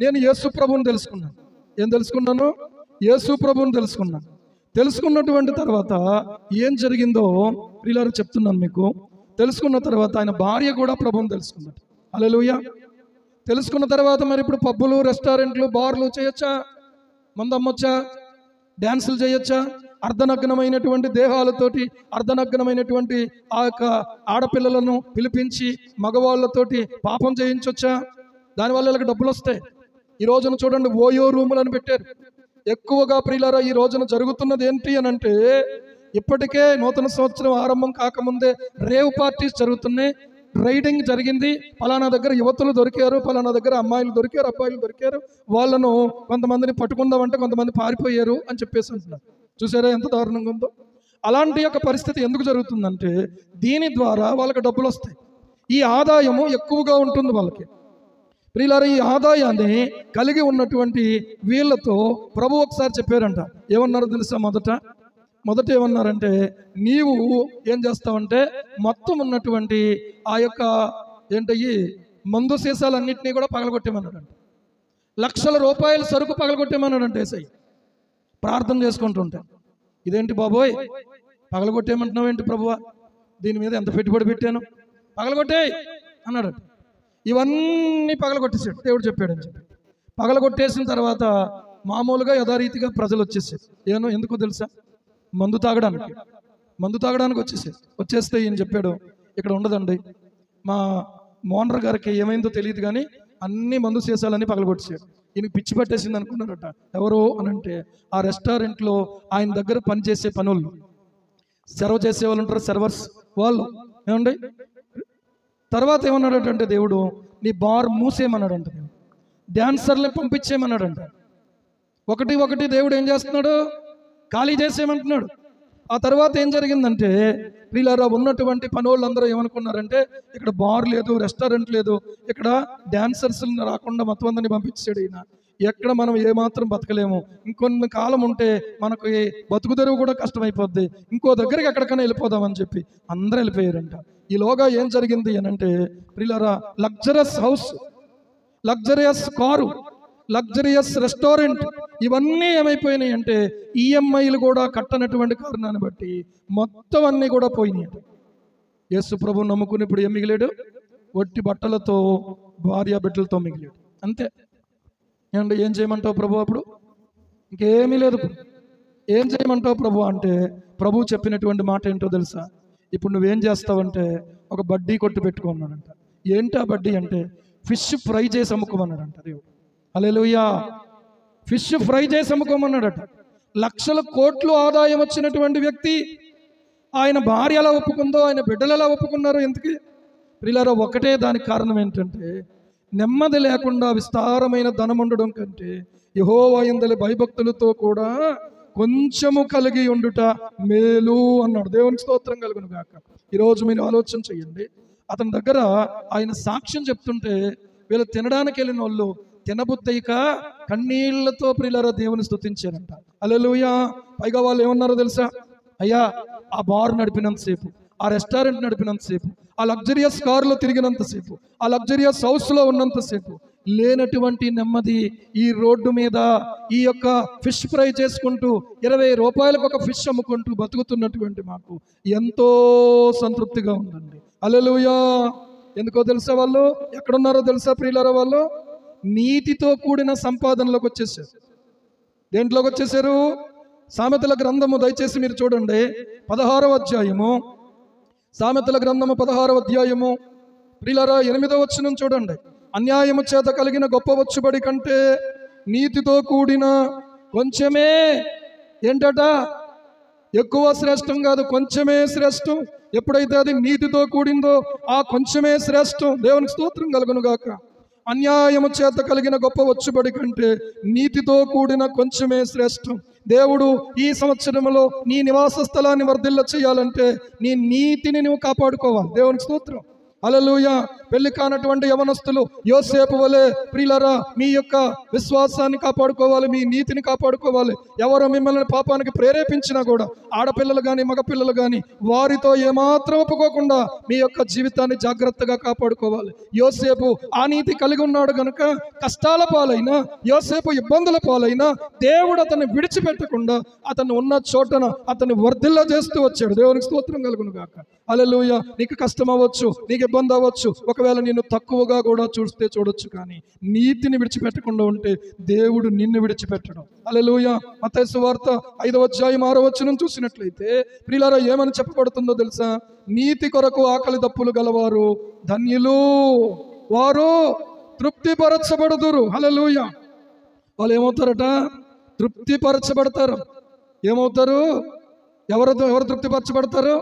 నేను యేసు ప్రభువుని తెలుసుకున్నాను. ఏం తెలుసుకున్నాను? యేసు ప్రభువుని తెలుసుకున్నాను. తెలుసుకున్నటువంటి తర్వాత ఏం జరిగిందో ప్రియులారా చెప్తున్నాను మీకు. తెలుసుకున్న తర్వాత ఆయన భార్య కూడా ప్రభువుని తెలుసుకున్నాడు. హల్లెలూయా. తెలుసుకున్న తర్వాత మరి ఇప్పుడు పబ్బులు, రెస్టారెంట్లు, బార్లు చేయొచ్చా? మందు అమ్మొచ్చా? డ్యాన్సులు చేయొచ్చా? అర్ధనగ్నమైనటువంటి దేహాలతోటి, అర్ధనగ్నమైనటువంటి ఆ యొక్క ఆడపిల్లలను పిలిపించి మగవాళ్ళతోటి పాపం చేయించొచ్చా? దానివల్ల వీళ్ళకి డబ్బులు వస్తాయి. ఈ రోజున చూడండి, ఓయో రూములను పెట్టారు. ఎక్కువగా ప్రియులారా ఈ రోజున జరుగుతున్నది ఏంటి అని అంటే, ఇప్పటికే నూతన సంవత్సరం ఆరంభం కాకముందే రేవ్ పార్టీస్ జరుగుతున్నాయి. రైడింగ్ జరిగింది, పలానా దగ్గర యువతులు దొరికారు, పలానా దగ్గర అమ్మాయిలు దొరికారు, అబ్బాయిలు దొరికారు, వాళ్ళను కొంతమందిని పట్టుకుందామంటే కొంతమంది పారిపోయారు అని చెప్పేసి అంటున్నారు. చూసారా ఎంత దారుణంగా ఉందో? అలాంటి యొక్క పరిస్థితి ఎందుకు జరుగుతుందంటే, దీని ద్వారా వాళ్ళకి డబ్బులు వస్తాయి, ఈ ఆదాయము ఎక్కువగా ఉంటుంది వాళ్ళకి. ప్రియులారా, ఈ ఆదాయాన్ని కలిగి ఉన్నటువంటి వీళ్ళతో ప్రభు ఒకసారి చెప్పారంట. ఏమన్నారో తెలుసా? మొదట ఏమన్నారంటే, నీవు ఏం చేస్తావంటే మొత్తం ఉన్నటువంటి ఆ యొక్క ఏంటయ్యి మందు సీసాలన్నింటినీ కూడా పగలగొట్టేమన్నాడంట. లక్షల రూపాయల సరుకు పగలగొట్టేమన్నాడంట ఏసై. ప్రార్థన చేసుకుంటుంటే, ఇదేంటి బాబోయ్ పగలగొట్టేయమంటున్నావు ఏంటి ప్రభువా? దీని మీద ఎంత పెట్టుబడి పెట్టాను, పగలగొట్టేయ్ అన్నాడు. ఇవన్నీ పగలగొట్టేసాడు. దేవుడు చెప్పాడని చెప్పి పగలగొట్టేసిన తర్వాత మామూలుగా యథారీతిగా ప్రజలు వచ్చేసారు. ఎందుకో తెలుసా? మందు తాగడానికి వచ్చేస్తే ఈయన చెప్పాడు, ఇక్కడ ఉండదండి, మా మోనర్ గారికి ఏమైందో తెలియదు కానీ అన్ని మందు సీసాలన్నీ పగలగొట్టేసాడు. ఈయనకి పిచ్చి పట్టేసింది అనుకున్నారట. ఎవరు అని అంటే, ఆ రెస్టారెంట్లో ఆయన దగ్గర పనిచేసే పనులు, సర్వ్ చేసే వాళ్ళు ఉంటారు, సర్వర్స్ వాళ్ళు. ఏమండి, తర్వాత ఏమన్నాడంటే దేవుడు, నీ బార్ మూసేయమన్నాడంట. డాన్సర్ని పంపించేయమన్నాడంట. ఒకటి దేవుడు ఏం చేస్తున్నాడు? ఖాళీ చేసేయమంటున్నాడు. ఆ తర్వాత ఏం జరిగిందంటే, ప్రియులారా ఉన్నటువంటి పనోళ్ళందరూ ఏమనుకున్నారంటే, ఇక్కడ బార్ లేదు, రెస్టారెంట్ లేదు, ఇక్కడ డాన్సర్స్ రాకుండా మొత్తం అందరినీ పంపించాడు ఈయన. ఎక్కడ మనం ఏమాత్రం బతకలేము, ఇంకొన్ని కాలం ఉంటే మనకు బతుకు తెరువు కూడా కష్టమైపోద్ది, ఇంకో దగ్గరికి ఎక్కడికైనా వెళ్ళిపోదామని చెప్పి అందరూ వెళ్ళిపోయారంట. ఈలోగా ఏం జరిగింది అని అంటే, ప్రియులారా luxurious house, luxurious car, luxurious restaurant, ఇవన్నీ ఏమైపోయినాయి అంటే ఈఎంఐలు కూడా కట్టనటువంటి కారణాన్ని బట్టి మొత్తం అన్నీ కూడా పోయినాయి. యేసు ప్రభు నమ్ముకుని ఇప్పుడు ఏం మిగిలాడు? ఒట్టి బట్టలతో, భార్య బిడ్డలతో మిగిలాడు. అంతే. ఏమంటే ఏం చేయమంటావు ప్రభు? అప్పుడు ఇంకేమీ లేదు. ఏం చేయమంటావు ప్రభు అంటే, ప్రభు చెప్పినటువంటి మాట ఏంటో తెలుసా? ఇప్పుడు నువ్వేం చేస్తావంటే ఒక బడ్డీ కొట్టు పెట్టుకున్నాడంట. ఏంటి ఆ బడ్డీ అంటే, ఫిష్ ఫ్రై చేసి అమ్ముకోమన్నాడంట దేవుడు. హల్లెలూయా. ఫిష్ ఫ్రై చేసి అమ్ముకోమన్నాడట. లక్షల కోట్లు ఆదాయం వచ్చినటువంటి వ్యక్తి, ఆయన భార్య ఎలా ఒప్పుకుందో, ఆయన బిడ్డలు ఎలా ఒప్పుకున్నారో ఎందుకు ప్రియులారా? ఒకటే దానికి కారణం ఏంటంటే, నెమ్మది లేకుండా విస్తారమైన ధనం ఉండడం కంటే యెహోవా యందలి భయభక్తులతో కూడా కొంచెము కలిగి ఉండుట మేలు అన్నాడు. దేవునికి స్తోత్రం కలుగును గాక. ఈరోజు మీరు ఆలోచన చేయండి. అతని దగ్గర ఆయన సాక్ష్యం చెప్తుంటే వీళ్ళు తినడానికి వెళ్ళిన వాళ్ళు తినబుద్దయిక కన్నీళ్లతో ప్రియులారా దేవుని స్తుతించారంట. హల్లెలూయా. పైగా వాళ్ళు ఏమన్నారో తెలుసా? అయ్యా, ఆ బార్ నడిపినంతసేపు, ఆ రెస్టారెంట్ నడిపినంతసేపు, ఆ లగ్జరియస్ కారులో తిరిగినంతసేపు, ఆ లగ్జరియస్ హౌస్లో ఉన్నంతసేపు లేనటువంటి నెమ్మది ఈ రోడ్డు మీద ఈ యొక్క ఫిష్ ఫ్రై చేసుకుంటూ 20 రూపాయలకు ఒక ఫిష్ అమ్ముకుంటూ బతుకుతున్నటువంటి మాకు ఎంతో సంతృప్తిగా ఉందండి. హల్లెలూయా. ఎందుకో తెలుసా? వాళ్ళు ఎక్కడున్నారో తెలుసా ప్రియులారా? వాళ్ళు నీతితో కూడిన సంపాదనలోకి వచ్చేసారు. దేంట్లోకి వచ్చేసారు? సామెతల గ్రంథము దయచేసి మీరు చూడండి, 16వ అధ్యాయము. సామెతల గ్రంథము 16వ అధ్యాయము ప్రియులారా 8వ వచనం చూడండి. అన్యాయము చేత కలిగిన గొప్ప వచ్చుబడి కంటే నీతితో కూడిన కొంచెమే ఏంటట ఎక్కువ శ్రేష్టం కాదు, కొంచెమే శ్రేష్టం. ఎప్పుడైతే అది నీతితో కూడిందో ఆ కొంచెమే శ్రేష్టం. దేవునికి స్తోత్రం కలుగును గాక. అన్యాయము చేత కలిగిన గొప్ప వచ్చుబడి కంటే నీతితో కూడిన కొంచెమే శ్రేష్టం. దేవుడు ఈ సంవత్సరంలో నీ నివాస స్థలాన్ని వర్ధిల్ల చేయాలంటే నీ నీతిని నువ్వు కాపాడుకోవాలి. దేవునికి స్తోత్రం. హల్లెలూయా. పెళ్లి కానటువంటి యవనస్తులు యోసేపు వలె ప్రియులారా మీ యొక్క విశ్వాసాన్ని కాపాడుకోవాలి, మీ నీతిని కాపాడుకోవాలి. ఎవరు మిమ్మల్ని పాపానికి ప్రేరేపించినా కూడా, ఆడపిల్లలు కానీ మగపిల్లలు కానీ, వారితో ఏమాత్రం ఒప్పుకోకుండా మీ యొక్క జీవితాన్ని జాగ్రత్తగా కాపాడుకోవాలి. యోసేపు ఆ నీతి కలిగి ఉన్నాడు కనుక కష్టాల పాలైనా, యోసేపు ఇబ్బందుల పాలైనా దేవుడు అతన్ని విడిచిపెట్టకుండా అతను ఉన్న చోటన అతన్ని వర్ధిల్ల చేస్తూ వచ్చాడు. దేవునికి స్తోత్రం కలుగును గాక. హల్లెలూయా. నీకు కష్టం అవ్వచ్చు, నీకు ఇబ్బంది అవ్వచ్చు, ఒకవేళ నిన్ను తక్కువగా కూడా చూస్తే చూడొచ్చు, కానీ నీతిని విడిచిపెట్టకుండా ఉంటే దేవుడు నిన్ను విడిచిపెట్టడం. హల్లెలూయా. మత్తయి సువార్త 5వ అధ్యాయం 6వ వచనం చూసినట్లయితే ప్రియులారా ఏమని చెప్పబడుతుందో తెలుసా? నీతి కొరకు ఆకలి దప్పులు గలవారు ధన్యులు, వారు తృప్తిపరచబడుదురు. హల్లెలూయా. వాళ్ళు ఏమవుతారట? తృప్తిపరచబడతారు. ఏమవుతారు? ఎవరు తృప్తిపరచబడతారు?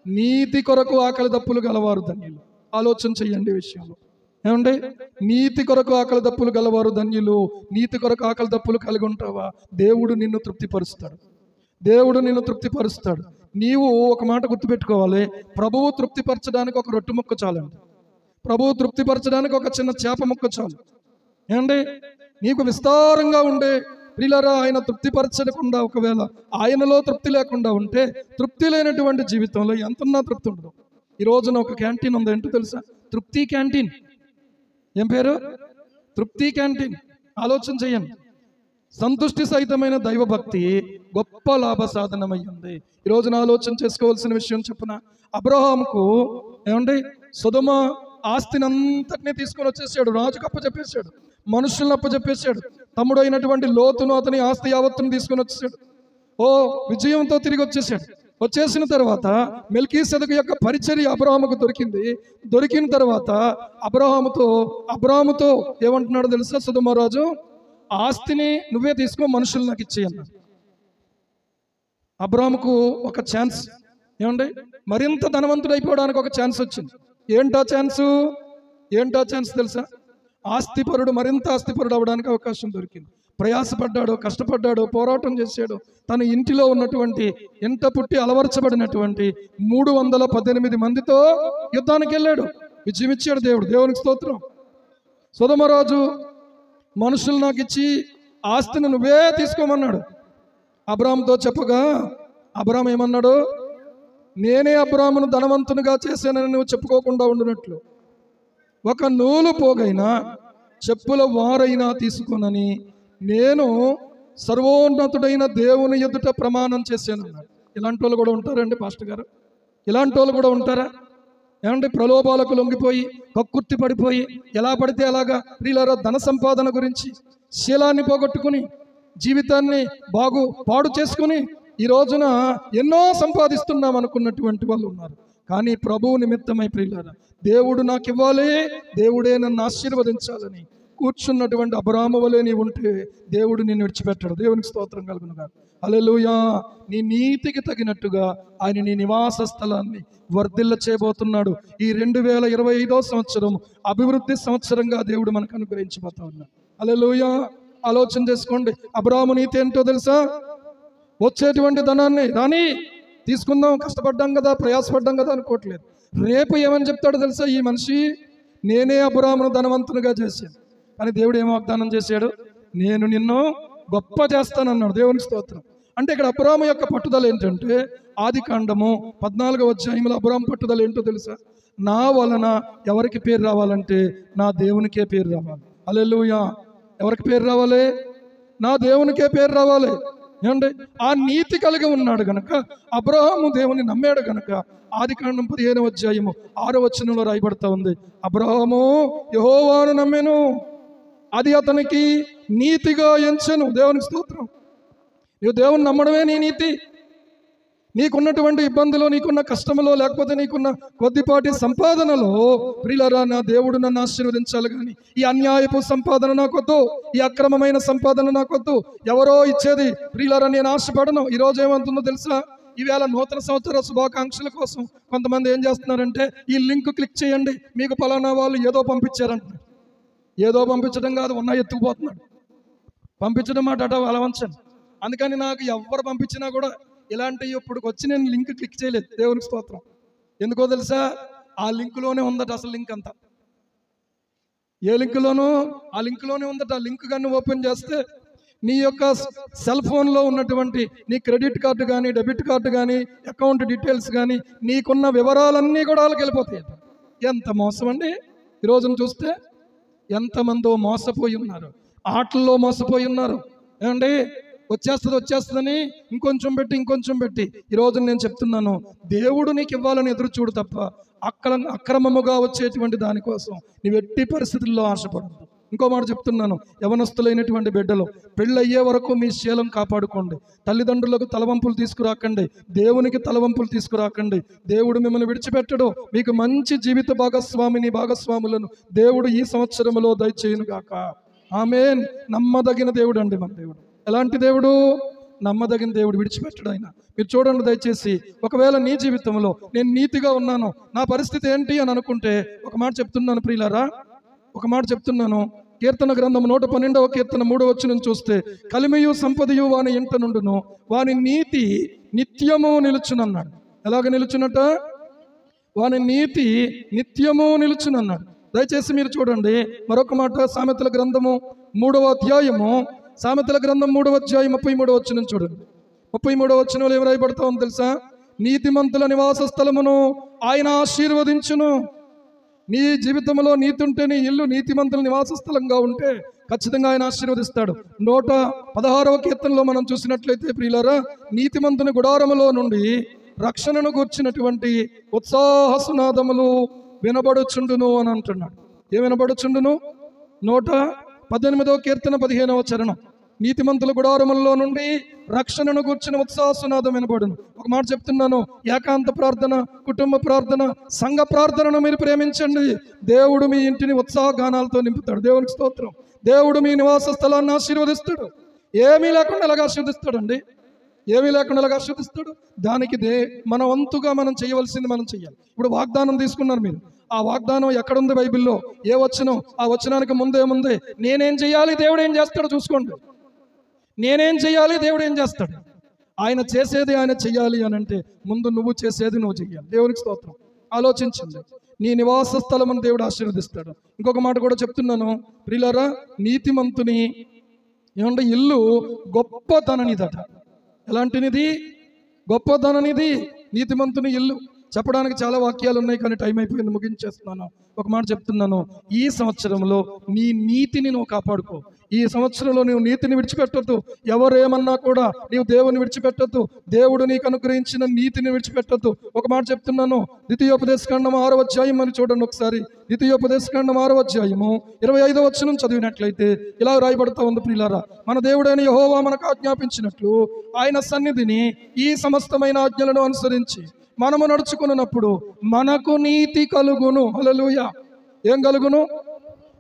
నీతి కొరకు ఆకలి దప్పులు గలవారు ధన్యులు. ఆలోచన చెయ్యండి విషయంలో. ఏమండి? నీతి కొరకు ఆకలి దప్పులు గలవారు ధన్యులు. నీతి కొరకు ఆకలి దప్పులు కలిగి ఉంటావా? దేవుడు నిన్ను తృప్తిపరుస్తాడు. దేవుడు నిన్ను తృప్తిపరుస్తాడు. నీవు ఒక మాట గుర్తుపెట్టుకోవాలి, ప్రభువు తృప్తిపరచడానికి ఒక రొట్టె ముక్క చాలండి. ప్రభువు తృప్తిపరచడానికి ఒక చిన్న చేప ముక్క చాలు. ఏమండి? నీకు విస్తారంగా ఉండే ప్రియులారా, ఆయన తృప్తిపరచకుండా ఒకవేళ ఆయనలో తృప్తి లేకుండా ఉంటే, తృప్తి లేనటువంటి జీవితంలో ఎంతన్నా తృప్తి ఉండదు. ఈ రోజున ఒక క్యాంటీన్ ఉంది, ఏంటో తెలుసా? తృప్తి క్యాంటీన్. ఏం పేరు? తృప్తి క్యాంటీన్. ఆలోచన చేయండి. సంతుష్టి సహితమైన దైవభక్తి గొప్ప లాభ సాధనమయ్యింది. ఈ రోజున ఆలోచన చేసుకోవాల్సిన విషయం చెప్పున, అబ్రహాముకు ఏమండి సొదొమ ఆస్తిని అంతటినీ తీసుకొని వచ్చేసాడు, రాజుకు అప్పచెప్పేశాడు, మనుషులను అప్పచెప్పేశాడు. తమ్ముడు అయినటువంటి లోతును అతని ఆస్తి యావత్తును తీసుకొని వచ్చేసాడు. విజయంతో తిరిగి వచ్చేసాడు. వచ్చేసిన తర్వాత మెల్కీసెదెకు యొక్క పరిచర్య అబ్రహాముకు దొరికింది. దొరికిన తర్వాత అబ్రహాముతో ఏమంటున్నాడో తెలుసా? సొదొమ రాజు, ఆస్తిని నువ్వే తీసుకో, మనుషులు నాకు ఇచ్చేయి అన్నాడు. అబ్రహాముకు ఒక ఛాన్స్, ఏమండి మరింత ధనవంతుడైపోవడానికి ఒక ఛాన్స్ వచ్చింది. ఏంటా ఛాన్స్ తెలుసా? ఆస్తిపరుడు మరింత ఆస్తిపరుడు అవడానికి అవకాశం దొరికింది. ప్రయాసపడ్డాడు, కష్టపడ్డాడు, పోరాటం చేశాడు. తన ఇంటిలో ఉన్నటువంటి ఎంట పుట్టి అలవర్చబడినటువంటి 318 మందితో యుద్ధానికి వెళ్ళాడు. విజయం ఇచ్చాడు దేవుడు. దేవునికి స్తోత్రం. సొదొమరాజు మనుషులు నాకు ఇచ్చి ఆస్తిని నువ్వే తీసుకోమన్నాడు. అబ్రాహాముతో చెప్పగా అబ్రాహాము ఏమన్నాడు? నేనే అబ్రాహామును ధనవంతునిగా చేశానని నువ్వు చెప్పుకోకుండా ఉండునట్లు ఒక నూలు పోగైనా చెప్పుల వారైనా తీసుకోనని నేను సర్వోన్నతుడైన దేవుని ఎదుట ప్రమాణం చేశాను అన్నాడు. ఇలాంటి వాళ్ళు కూడా ఉంటారండి పాస్టర్ గారు? ఇలాంటి వాళ్ళు కూడా ఉంటారా? ఏమంటే ప్రలోభాలకు లొంగిపోయి కక్కుర్తి పడిపోయి ఎలా పడితే అలాగా ప్రియులారా ధన సంపాదన గురించి శీలాన్ని పోగొట్టుకుని జీవితాన్ని పాడు చేసుకుని ఈ రోజున ఎన్నో సంపాదిస్తున్నాం అనుకున్నటువంటి వాళ్ళు ఉన్నారు. కానీ ప్రభువు నిమిత్తమై ప్రియులారా, దేవుడు నాకు ఇవ్వాలి, దేవుడే నన్ను ఆశీర్వదించాలని కూర్చున్నటువంటి అబ్రాహాము వలె నీవు ఉంటే దేవుడు నిన్ను విడిచిపెట్టాడు. దేవునికి స్తోత్రం కలుగునుగా. హల్లెలూయా. నీ నీతికి తగినట్టుగా ఆయన నీ నివాస స్థలాన్ని వర్ధిల్ల చేయబోతున్నాడు. ఈ 2025వ సంవత్సరం అభివృద్ధి సంవత్సరంగా దేవుడు మనకు అనుగ్రహించబోతా ఉన్నాడు. హల్లెలూయా. ఆలోచన చేసుకోండి. అబ్రాహాము నీతి ఏంటో తెలుసా? వచ్చేటువంటి ధనాన్ని రాని తీసుకుందాం, కష్టపడ్డాం కదా, ప్రయాసపడ్డాం కదా అనుకోవట్లేదు. రేపు ఏమని చెప్తాడో తెలుసా? ఈ మనిషి నేనే అబ్రాహామును ధనవంతునిగా చేశాను. కానీ దేవుడు ఏం వాగ్దానం చేశాడు? నేను నిన్ను గొప్ప చేస్తానన్నాడు. దేవునికి స్తోత్రం. అంటే ఇక్కడ అబ్రాహాము యొక్క పట్టుదల ఏంటంటే, ఆదికాండము 14వ అధ్యాయంలో అబ్రాహాము పట్టుదల ఏంటో తెలుసా? నా వలన ఎవరికి పేరు రావాలంటే నా దేవునికే పేరు రావాలి. హల్లెలూయా. ఎవరికి పేరు రావాలి? నా దేవునికే పేరు రావాలి. ఏమండి? ఆ నీతి కలిగి ఉన్నాడు గనక, అబ్రహాము దేవుని నమ్మాడు గనక ఆదికాండం 15వ అధ్యాయము 6వ వచనంలో రాయబడతా ఉంది, అబ్రహాము యెహోవాను నమ్మెను, అది అతనికి నీతిగా ఎంచెను. దేవునికి స్తోత్రం. నువ్వు దేవుని నమ్మడమే నీ నీతి. నీకున్నటువంటి ఇబ్బందులు, నీకున్న కష్టములో, లేకపోతే నీకున్న కొద్దిపాటి సంపాదనలో ప్రియులారా నా దేవుడు నన్ను ఆశీర్వదించాలి, కానీ ఈ అన్యాయపు సంపాదన నాకొద్దు, ఈ అక్రమమైన సంపాదన నాకొద్దు, ఎవరో ఇచ్చేది ప్రియులారా నేను ఆశపడను. ఈరోజు ఏమంటుందో తెలుసా? ఈవేళ నూతన సంవత్సర శుభాకాంక్షల కోసం కొంతమంది ఏం చేస్తున్నారంటే, ఈ లింక్ క్లిక్ చేయండి, మీకు పలానా వాళ్ళు ఏదో పంపించారంటున్నారు. ఏదో పంపించడం కాదు, ఉన్నా ఎత్తుకుపోతున్నాడు. పంపించడం మాట అట అలవంచండి. అందుకని నాకు ఎవరు పంపించినా కూడా ఇలాంటి ఇప్పుడు వచ్చి నేను లింక్ క్లిక్ చేయలేదు. దేవునికి స్తోత్రం. ఎందుకో తెలుసా? ఆ లింకులోనే ఉందట అసలు లింక్ అంతా. ఏ లింకులోనూ? ఆ లింకులోనే ఉందట. ఆ లింక్ కానీ ఓపెన్ చేస్తే నీ యొక్క సెల్ ఫోన్లో ఉన్నటువంటి నీ క్రెడిట్ కార్డు కానీ, డెబిట్ కార్డు కానీ, అకౌంట్ డీటెయిల్స్ కానీ, నీకున్న వివరాలన్నీ కూడా వాళ్ళకి వెళ్ళిపోతాయి. ఎంత మోసం అండి! ఈరోజును చూస్తే ఎంతమందో మోసపోయి ఉన్నారు, ఆటల్లో మోసపోయి ఉన్నారు. ఏమండి? వచ్చేస్తుందని ఇంకొంచెం పెట్టి ఈరోజు నేను చెప్తున్నాను, దేవుడు నీకు ఇవ్వాలని ఎదురు చూడు తప్ప అక్రమముగా వచ్చేటువంటి దానికోసం నీవు ఎట్టి పరిస్థితుల్లో ఆశపడద్దు. ఇంకో మాట చెప్తున్నాను, యవనస్తులైనటువంటి బిడ్డలు పెళ్ళయ్యే వరకు మీ శీలం కాపాడుకోండి. తల్లిదండ్రులకు తలవంపులు తీసుకురాకండి, దేవునికి తలవంపులు తీసుకురాకండి. దేవుడు మిమ్మల్ని విడిచిపెట్టడు. మీకు మంచి జీవిత భాగస్వాములను దేవుడు ఈ సంవత్సరంలో దయచేయునుగాక. ఆమేన్. నమ్మదగిన దేవుడు అండి మన దేవుడు. ఎలాంటి దేవుడు? నమ్మదగిన దేవుడు, విడిచిపెట్టడు ఆయన. మీరు చూడండి దయచేసి, ఒకవేళ నీ జీవితంలో నేను నీతిగా ఉన్నాను, నా పరిస్థితి ఏంటి అని అనుకుంటే ఒక మాట చెప్తున్నాను ప్రియులారా, ఒక మాట చెప్తున్నాను. కీర్తన గ్రంథం 112వ కీర్తన 3వ వచనం చూస్తే, కలిమియు సంపదయు వాని ఇంట నుండును, వాని నీతి నిత్యము నిలుచునన్నాడు. ఎలాగ నిలుచునట? వాని నీతి నిత్యము నిలుచునన్నాడు. దయచేసి మీరు చూడండి మరొక మాట, సామెతల గ్రంథము 3వ అధ్యాయము, సామెతల గ్రంథం 3వ అధ్యాయం 33వ వచనం చూడండి. 33వ వచనంలో ఏం రాయబడతా ఉందో తెలుసా? నీతిమంతుల నివాస స్థలమును ఆయన ఆశీర్వదించును. నీ జీవితంలో నీతి ఉంటే, నీ ఇల్లు నీతిమంతుల నివాస స్థలంగా ఉంటే ఖచ్చితంగా ఆయన ఆశీర్వదిస్తాడు. 116వ కీర్తనలో మనం చూసినట్లయితే ప్రియులారా, నీతిమంతుని గుడారములో నుండి రక్షణను గూర్చినటువంటి ఉత్సాహసునాదములు వినబడుచుండును అని అంటున్నాడు. ఏం వినబడుచుండును? 118వ కీర్తన 15వ చరణం, నీతిమంతుల గుడారములలో నుండి రక్షణను గూర్చిన ఉత్సాహసునాదం వినబడును. ఒక మాట చెప్తున్నాను, ఏకాంత ప్రార్థన, కుటుంబ ప్రార్థన, సంఘ ప్రార్థనను మీరు ప్రేమించండి. దేవుడు మీ ఇంటిని ఉత్సాహగానాలతో నింపుతాడు. దేవునికి స్తోత్రం. దేవుడు మీ నివాస స్థలాన్ని ఆశీర్వదిస్తాడు. ఏమీ లేకుండా ఎలాగ ఆశీర్వదిస్తాడండి? ఏమీ లేకుండా ఎలాగ ఆశీర్వదిస్తాడు? దానికి మన వంతుగా మనం చేయవలసింది మనం చెయ్యాలి. ఇప్పుడు వాగ్దానం తీసుకున్నారు మీరు, ఆ వాగ్దానం ఎక్కడుంది బైబిల్లో? ఏ వచనం? ఆ వచనానికి ముందేముంది? నేనేం చేయాలి, దేవుడు ఏం చేస్తాడో చూసుకోండి. నేనేం చేయాలి, దేవుడు ఏం చేస్తాడు? ఆయన చేసేది ఆయన చెయ్యాలి అని అంటే ముందు నువ్వు చేసేది నువ్వు చెయ్యాలి. దేవునికి స్తోత్రం. ఆలోచించండి. నీ నివాస స్థలమును దేవుడు ఆశీర్వదిస్తాడు. ఇంకొక మాట కూడా చెప్తున్నాను ప్రియులారా, నీతిమంతుని ఏమంటే ఇల్లు గొప్పదననిదట. ఎలాంటినిది? గొప్పదననిది నీతిమంతుని ఇల్లు. చెప్పడానికి చాలా వాక్యాలు ఉన్నాయి, కానీ టైం అయిపోయింది, ముగించేస్తున్నాను. ఒక మాట చెప్తున్నాను, ఈ సంవత్సరంలో నీ నీతిని నువ్వు కాపాడుకో. ఈ సంవత్సరంలో నువ్వు నీతిని విడిచిపెట్టద్దు. ఎవరేమన్నా కూడా నీవు దేవుని విడిచిపెట్టద్దు. దేవుడు నీకు అనుగ్రహించిన నీతిని విడిచిపెట్టద్దు. ఒక మాట చెప్తున్నాను, ద్వితీయోపదేశకాండం 6వ అధ్యాయం అని చూడండి ఒకసారి. ద్వితీయోపదేశకాండం 6వ అధ్యాయము 25వ వచనం చదివినట్లయితే ఇలా రాయబడతా ఉంది ప్రియులారా, మన దేవుడైన యెహోవా మనకు ఆజ్ఞాపించినట్లు ఆయన సన్నిధిని ఈ సమస్తమైన ఆజ్ఞలను అనుసరించి మనము నడుచుకున్నప్పుడు మనకు నీతి కలుగును. హల్లెలూయా. ఏం కలుగును?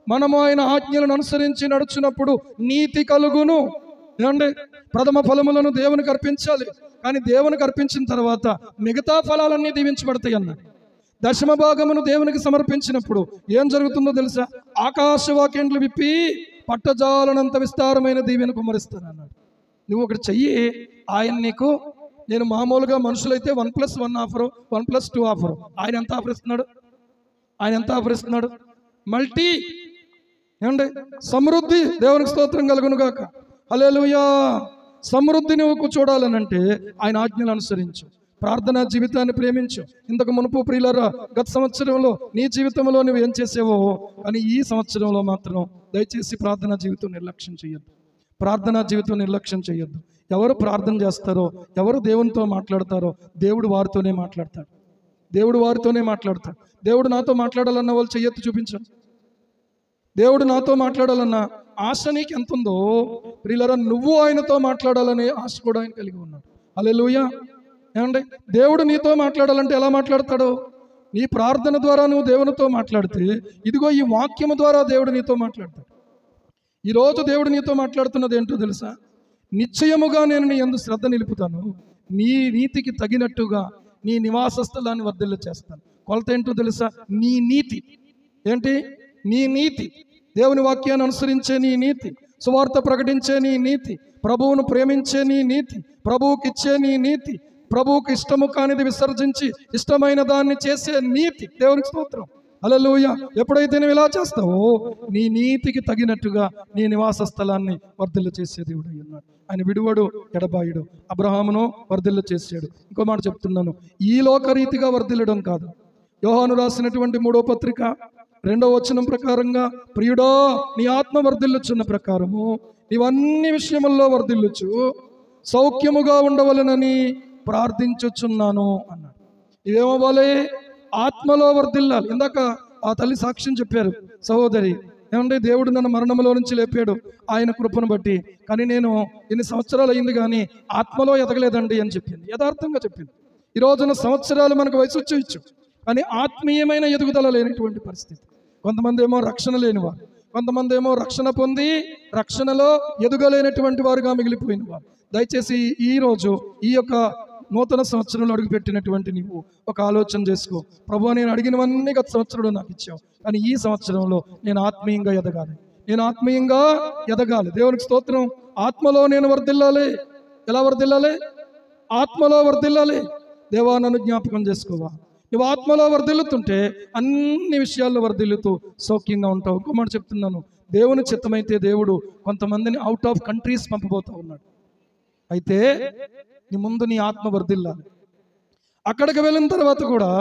మనము ఆయన ఆజ్ఞలను అనుసరించి నడుచున్నప్పుడు నీతి కలుగును. ఏమండి? ప్రథమ ఫలములను దేవునికి అర్పించాలి, కానీ దేవునికి అర్పించిన తర్వాత మిగతా ఫలాలన్నీ దీవించబడతాయి అన్నాడు. దశమ భాగమును దేవునికి సమర్పించినప్పుడు ఏం జరుగుతుందో తెలుసా? ఆకాశవాక్యంట్లు విప్పి పట్టజాలనంత విస్తారమైన దీవెన కుమ్మరిస్తాను అన్నాడు. నువ్వు ఒకటి చెయ్యి, ఆయన నీకు, నేను మామూలుగా మనుషులైతే 1+1 ఆఫరు, 1+2 ఆఫరు. ఆయన ఎంత ఆఫర్ ఇస్తున్నాడు? ఆయన ఎంత ఆఫర్ ఇస్తున్నాడు? మల్టీ, ఏమండి? సమృద్ధి. దేవునికి స్తోత్రం కలుగును గాక. హల్లెలూయా. సమృద్ధి నువ్వు చూడాలనంటే ఆయన ఆజ్ఞలు అనుసరించు, ప్రార్థనా జీవితాన్ని ప్రేమించు. ఇంతకు మునుపు ప్రియులారా, గత సంవత్సరంలో నీ జీవితంలో నువ్వు ఏం చేసేవో, కానీ ఈ సంవత్సరంలో మాత్రం దయచేసి ప్రార్థనా జీవితం నిర్లక్ష్యం చేయొద్దు. ప్రార్థనా జీవితం నిర్లక్ష్యం చేయొద్దు. ఎవరు ప్రార్థన చేస్తారో, ఎవరు దేవునితో మాట్లాడతారో, దేవుడు వారితోనే మాట్లాడతాడు. దేవుడు వారితోనే మాట్లాడతాడు. దేవుడు నాతో మాట్లాడాలన్న వాళ్ళు చెయ్యొద్దు, చూపించండి. దేవుడు నాతో మాట్లాడాలన్న ఆశ నీకు ఎంత ఉందో ప్రియులారా, నువ్వు ఆయనతో మాట్లాడాలనే ఆశ కూడా ఆయన కలిగి ఉన్నాడు. హల్లెలూయా. ఏమండి? దేవుడు నీతో మాట్లాడాలంటే ఎలా మాట్లాడతాడో? నీ ప్రార్థన ద్వారా నువ్వు దేవునితో మాట్లాడితే, ఇదిగో ఈ వాక్యము ద్వారా దేవుడు నీతో మాట్లాడతాడు. ఈరోజు దేవుడు నీతో మాట్లాడుతున్నది ఏంటో తెలుసా? నిశ్చయముగా నేను నీ యందు శ్రద్ధ నిలుపుతాను, నీ నీతికి తగినట్టుగా నీ నివాస స్థలాన్ని వర్ధిల్ల చేస్తాను. కొలత ఏంటో తెలుసా? నీ నీతి. ఏంటి? నీ నీతి. దేవుని వాక్యాన్ని అనుసరించే నీ నీతి, సువార్త ప్రకటించే నీ నీతి, ప్రభువును ప్రేమించే నీ నీతి, ప్రభువుకి ఇచ్చే నీ నీతి, ప్రభువుకి ఇష్టము కానిది విసర్జించి ఇష్టమైన దాన్ని చేసే నీతి. దేవునికి స్తోత్రం. హల్లెలూయా. ఎప్పుడైతే నువ్వు ఇలా చేస్తావో నీ నీతికి తగినట్టుగా నీ నివాస స్థలాన్ని వర్ధిల్ల చేసే దేవుడు ఉన్నాడు. ఆయన విడువడు, ఎడబాయుడు. అబ్రహామును వర్ధిల్ల చేసాడు. ఇంకో మాట చెప్తున్నాను, ఈ లోకరీతిగా వర్ధిల్లడం కాదు. యోహాను రాసినటువంటి 3వ పత్రిక 2వ వచనం ప్రకారంగా, ప్రియుడా నీ ఆత్మ వర్ధిల్లుచున్న ప్రకారము నీవన్ని విషయముల్లో వర్ధిల్లుచు సౌఖ్యముగా ఉండవలెనని ప్రార్థించుచున్నాను అన్నాడు. ఇవేమవ్వాలి? ఆత్మలో వర్ధిల్లాలి. ఇందాక ఆ తల్లి సాక్ష్యం చెప్పారు సహోదరి, ఏమంటే దేవుడు నన్ను మరణంలో నుంచి లేపాడు ఆయన కృపను బట్టి, కానీ నేను ఎన్ని సంవత్సరాలు అయింది కానీ ఆత్మలో ఎదగలేదండి అని చెప్పింది. యథార్థంగా చెప్పింది. ఈ రోజున సంవత్సరాలు మనకు వయసు వచ్చేయచ్చు, కానీ ఆత్మీయమైన ఎదుగుదల లేనటువంటి పరిస్థితి. కొంతమంది ఏమో రక్షణ లేనివారు, కొంతమంది ఏమో రక్షణ పొంది రక్షణలో ఎదుగలేనటువంటి వారుగా మిగిలిపోయిన వారు. దయచేసి ఈరోజు ఈ యొక్క నూతన సంవత్సరంలో అడుగుపెట్టినటువంటి నీవు ఒక ఆలోచన చేసుకో. ప్రభువా, నేను అడిగినవన్నీ గత సంవత్సరంలో నాకు ఇచ్చావు, కానీ ఈ సంవత్సరంలో నేను ఆత్మీయంగా ఎదగాలి, నేను ఆత్మీయంగా ఎదగాలి. దేవునికి స్తోత్రం. ఆత్మలో నేను వర్ధిల్లాలి. ఎలా వర్ధిల్లాలి? ఆత్మలో వర్ధిల్లాలి. దేవా, నన్ను జ్ఞాపకం చేసుకోవా. నువ్వు ఆత్మలో వర్ధిల్లుతుంటే అన్ని విషయాల్లో వర్ధిల్లుతూ సౌఖ్యంగా ఉంటావు. ఇంకో మాట చెప్తున్నాను, దేవుని చిత్తమైతే దేవుడు కొంతమందిని అవుట్ ఆఫ్ కంట్రీస్ పంపబోతా ఉన్నాడు. అయితే నీ ముందు నీ ఆత్మ వర్ధిల్లాలి. అక్కడికి వెళ్ళిన తర్వాత కూడా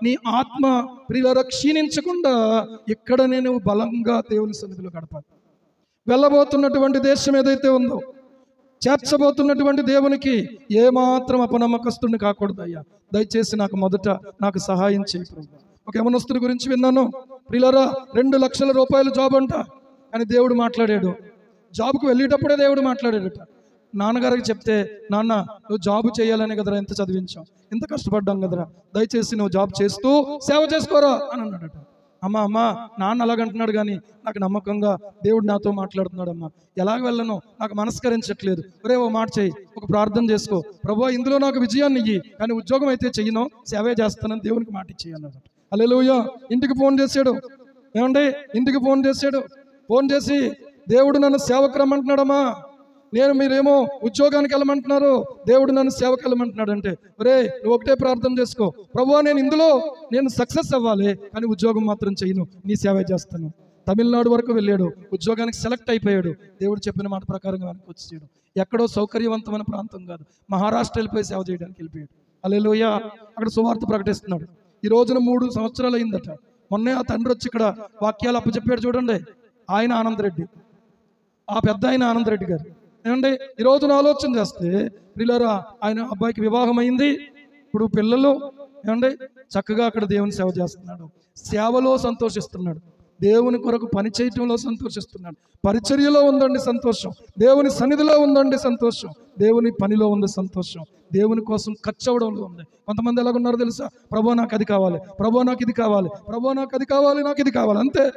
నీ ఆత్మ ప్రియులారా క్షీణించకుండా ఇక్కడ నేను బలంగా దేవుని సన్నిధిలో గడపాలి. వెళ్ళబోతున్నటువంటి దేశం ఏదైతే ఉందో, చేర్చబోతున్నటువంటి దేవునికి ఏమాత్రం అపనమ్మకస్తుడిని కాకూడదు అయ్యా. దయచేసి నాకు మొదట నాకు సహాయం చేయి ప్రభు. ఒక యవనస్తుడి గురించి విన్నాను ప్రియులారా, 2 లక్షల రూపాయలు జాబ్ అంట. అని దేవుడు మాట్లాడాడు. జాబ్కు వెళ్ళేటప్పుడే దేవుడు మాట్లాడాడట. నాన్నగారికి చెప్తే, నాన్న నువ్వు జాబ్ చేయాలనే కదరా ఎంత చదివించావు, ఎంత కష్టపడ్డాం కదరా, దయచేసి నువ్వు జాబ్ చేస్తూ సేవ చేసుకోరా అని అన్నాడట. అమ్మా నాన్న అలాగంటున్నాడు, కానీ నాకు నమ్మకంగా దేవుడు నాతో మాట్లాడుతున్నాడు. అమ్మా ఎలాగ వెళ్ళను, నాకు మనస్కరించట్లేదు. ఒరే ఓ మాట చేయి, ఒక ప్రార్థన చేసుకో, ప్రభువా ఇందులో నాకు విజయాన్ని ఇయ్యి, కానీ ఉద్యోగం అయితే చెయ్యను, సేవే చేస్తానని దేవునికి మాట ఇచ్చేయి అన్నాడు. హల్లెలూయా. ఇంటికి ఫోన్ చేశాడు. ఏమండి, ఇంటికి ఫోన్ చేశాడు. ఫోన్ చేసి, దేవుడు నన్ను సేవకు రమ్మంటున్నాడమ్మా, మీరేమో ఉద్యోగానికి వెళ్ళమంటున్నారు, దేవుడు నన్ను సేవకు వెళ్ళమంటున్నాడు అంటే, ఒరే నువ్వు ఒకటే ప్రార్థన చేసుకో, ప్రభువా నేను సక్సెస్ అవ్వాలి, కానీ ఉద్యోగం మాత్రం చేయను, నీ సేవ చేస్తాను. తమిళనాడు వరకు వెళ్ళాడు, ఉద్యోగానికి సెలెక్ట్ అయిపోయాడు. దేవుడు చెప్పిన మాట ప్రకారంగా వెనక్కి వచ్చేసాడు. ఎక్కడో సౌకర్యవంతమైన ప్రాంతం కాదు, మహారాష్ట్ర వెళ్ళిపోయి సేవ చేయడానికి వెళ్ళిపోయాడు. హల్లెలూయా. అక్కడ సువార్త ప్రకటిస్తున్నాడు. ఈ రోజున 3 సంవత్సరాలు అయిందట. మొన్నే ఆ తండ్రి వచ్చి ఇక్కడ వాక్యాలు అప్పచెప్పాడు చూడండి. ఆయన ఆనందరెడ్డి, ఆ పెద్ద ఆయన ఆనందరెడ్డి గారు. ఏమంటే ఈ రోజున ఆలోచన చేస్తే ప్రియులారా, ఆయన అబ్బాయికి వివాహం అయింది, ఇప్పుడు పిల్లలు, ఏమంటే చక్కగా అక్కడ దేవుని సేవ చేస్తున్నాడు, సేవలో సంతోషిస్తున్నాడు, దేవుని కొరకు పని చేయటంలో సంతోషిస్తున్నాడు. పరిచర్యలో ఉందండి సంతోషం, దేవుని సన్నిధిలో ఉందండి సంతోషం, దేవుని పనిలో ఉంది సంతోషం, దేవుని కోసం ఖర్చు అవ్వడంలో ఉంది. కొంతమంది ఎలాగున్నారో తెలుసా, ప్రభువా నాకు అది కావాలి, ప్రభువా నాకు ఇది కావాలి, ప్రభువా నాకు అది కావాలి, నాకు ఇది కావాలి అంతే.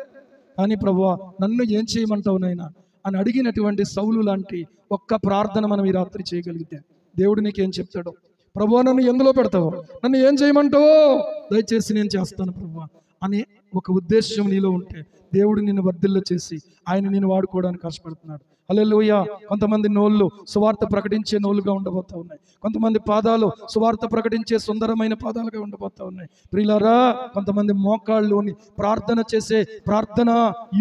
కానీ ప్రభువా నన్ను ఏం చేయమంటావు నైనా అని అడిగినటువంటి సౌలు లాంటి ఒక్క ప్రార్థన మనం ఈ రాత్రి చేయగలిగితే దేవుడు నీకేం చెప్తాడో, ప్రభువా నన్ను ఎందులో పెడతావో, నన్ను ఏం చేయమంటావో దయచేసి నేను చేస్తాను ప్రభువా అనే ఒక ఉద్దేశం నీలో ఉంటే దేవుడు నిన్ను వర్ధిల్ల చేసి ఆయన నిన్ను వాడుకోవడానికి ఆశపడుతున్నాడు. హల్లెలూయా. కొంతమంది నోళ్ళు సువార్త ప్రకటించే నోళ్ళుగా ఉండబోతా ఉన్నాయి, కొంతమంది పాదాలు సువార్త ప్రకటించే సుందరమైన పాదాలుగా ఉండబోతా ఉన్నాయి. ప్రియులారా, కొంతమంది మోకాళ్ళలోని ప్రార్థన చేసే ప్రార్థన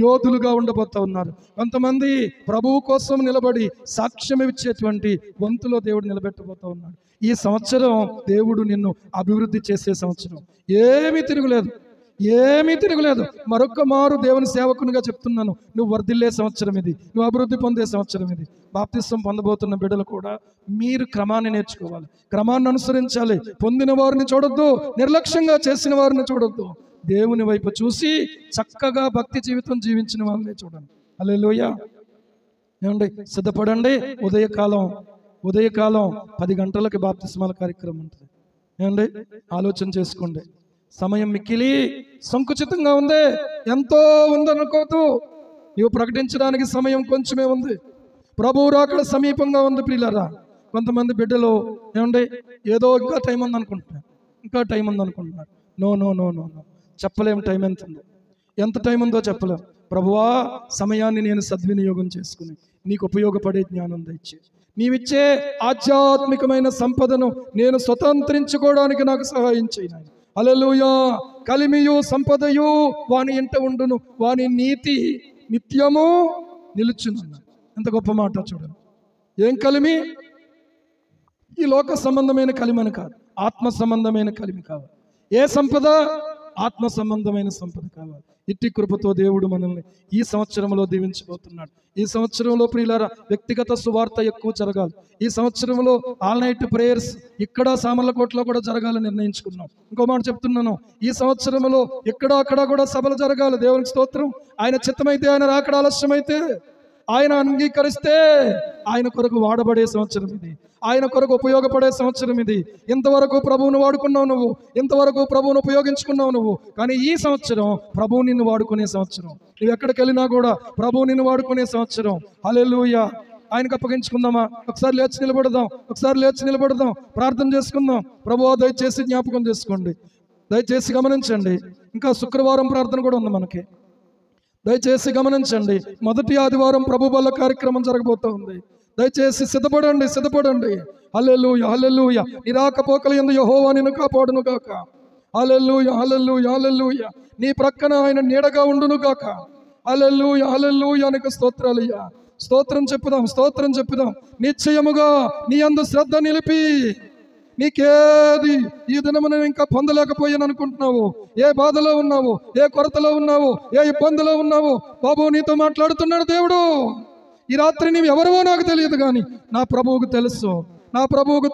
యోధులుగా ఉండబోతా ఉన్నారు. కొంతమంది ప్రభువు కోసం నిలబడి సాక్ష్యం ఇచ్చేటువంటి వంతులో దేవుడు నిలబెట్టబోతా ఉన్నాడు. ఈ సంవత్సరం దేవుడు నిన్ను అభివృద్ధి చేసే సంవత్సరం. ఏమీ తిరుగులేదు. మరొక్క మారు దేవుని సేవకునిగా చెప్తున్నాను, నువ్వు వర్ధిల్లే సంవత్సరం ఇది, నువ్వు అభివృద్ధి పొందే సంవత్సరం ఇది. బాప్తిసం పొందబోతున్న బిడ్డలు కూడా మీరు క్రమాన్ని నేర్చుకోవాలి, క్రమాన్ని అనుసరించాలి. పొందిన వారిని చూడొద్దు, నిర్లక్ష్యంగా చేసిన వారిని చూడొద్దు, దేవుని వైపు చూసి చక్కగా భక్తి జీవితం జీవించిన వాళ్ళని చూడండి. హల్లెలూయా. ఏమండి, సిద్ధపడండి. ఉదయకాలం 10 గంటలకి బాప్తిస్మాల కార్యక్రమం ఉంటుంది. ఏమండి, ఆలోచన చేసుకోండి. సమయం మిక్కిలి సంకుచితంగా ఉంది, ఎంతో ఉందనుకోదు. నీవు ప్రకటించడానికి సమయం కొంచెమే ఉంది. ప్రభువు రాకడ సమీపంగా ఉంది ప్రియులారా. కొంతమంది బిడ్డలు ఏమండి ఏదో ఇంకా టైం ఉందనుకుంటున్నారు. నో, చెప్పలేం టైం ఎంత టైం ఉందో చెప్పలేం. ప్రభువా సమయాన్ని నేను సద్వినియోగం చేసుకుని నీకు ఉపయోగపడే జ్ఞానం దయచే, నీవిచ్చే ఆధ్యాత్మికమైన సంపదను నేను స్వతంత్రించుకోవడానికి నాకు సహాయం చేయను. హల్లెలూయా. కలిమియు సంపదయు వాని ఇంట ఉండును, వాని నీతి నిత్యము నిలుచును. ఎంత గొప్ప మాట చూడండి. ఏం కలిమి? ఈ లోక సంబంధమైన కలిమని కాదు, ఆత్మ సంబంధమైన కలిమి కావాలి. ఏ సంపద? ఆత్మ సంబంధమైన సంపద కావాలి. ఇట్టి కృపతో దేవుడు మనల్ని ఈ సంవత్సరంలో దీవించబోతున్నాడు. ఈ సంవత్సరంలో ప్రియులారా వ్యక్తిగత సువార్త ఎక్కువ జరగాలి. ఈ సంవత్సరంలో ఆల్ నైట్ ప్రేయర్స్ ఇక్కడ సామర్లకోటలో కూడా జరగాలని నిర్ణయించుకున్నాం. ఇంకో మాట చెప్తున్నాను, ఈ సంవత్సరంలో అక్కడ కూడా సభలు జరగాలి. దేవునికి స్తోత్రం. ఆయన చిత్తమైతే, ఆయన రాకడ ఆలస్యమైతే, ఆయన అంగీకరిస్తే ఆయన కొరకు వాడబడే సంవత్సరం ఇది. ఆయన కొరకు ఉపయోగపడే సంవత్సరం ఇది. ఇంతవరకు ప్రభువును వాడుకున్నావు నువ్వు, ఇంతవరకు ప్రభువును ఉపయోగించుకున్నావు నువ్వు. కానీ ఈ సంవత్సరం ప్రభువు నిన్ను వాడుకునే సంవత్సరం. నువ్వు ఎక్కడికి వెళ్ళినా కూడా ప్రభువు నిన్ను వాడుకునే సంవత్సరం. హల్లెలూయా. ఆయనకు అప్పగించుకుందామా? ఒకసారి లేచి నిలబడదాం, ప్రార్థన చేసుకుందాం. ప్రభువా దయచేసి జ్ఞాపకం చేసుకోండి, దయచేసి గమనించండి. ఇంకా శుక్రవారం ప్రార్థన కూడా ఉంది మనకి. దయచేసి గమనించండి. మొదటి ఆదివారం ప్రభు బల్ల కార్యక్రమం జరగబోతా ఉంది. దయచేసి సిద్ధపడండి. హల్లెలూయా, హల్లెలూయా. నీ రాకపోకల యందు యెహోవా నిన్ను కాపాడును గాక. హల్లెలూయా, హల్లెలూయా, హల్లెలూయా. నీ ప్రక్కన ఆయన నీడగా ఉండును గాక. హల్లెలూయా, హల్లెలూయా. నీకు స్తోత్రాలయ్యా. స్తోత్రం చెప్పుదాం. నిశ్చయముగా నీ యందు శ్రద్ధ నిలిపి, నీకేది ఈ దినమున ఇంకా పొందలేకపోయాను అనుకుంటున్నావు, ఏ బాధలో ఉన్నావు, ఏ కొరతలో ఉన్నావు, ఏ ఇబ్బందిలో ఉన్నావు, బాబు నీతో మాట్లాడుతున్నాడు దేవుడు. ఈ రాత్రి నీవు ఎవరివో నాకు తెలియదు, కానీ నా ప్రభువుకు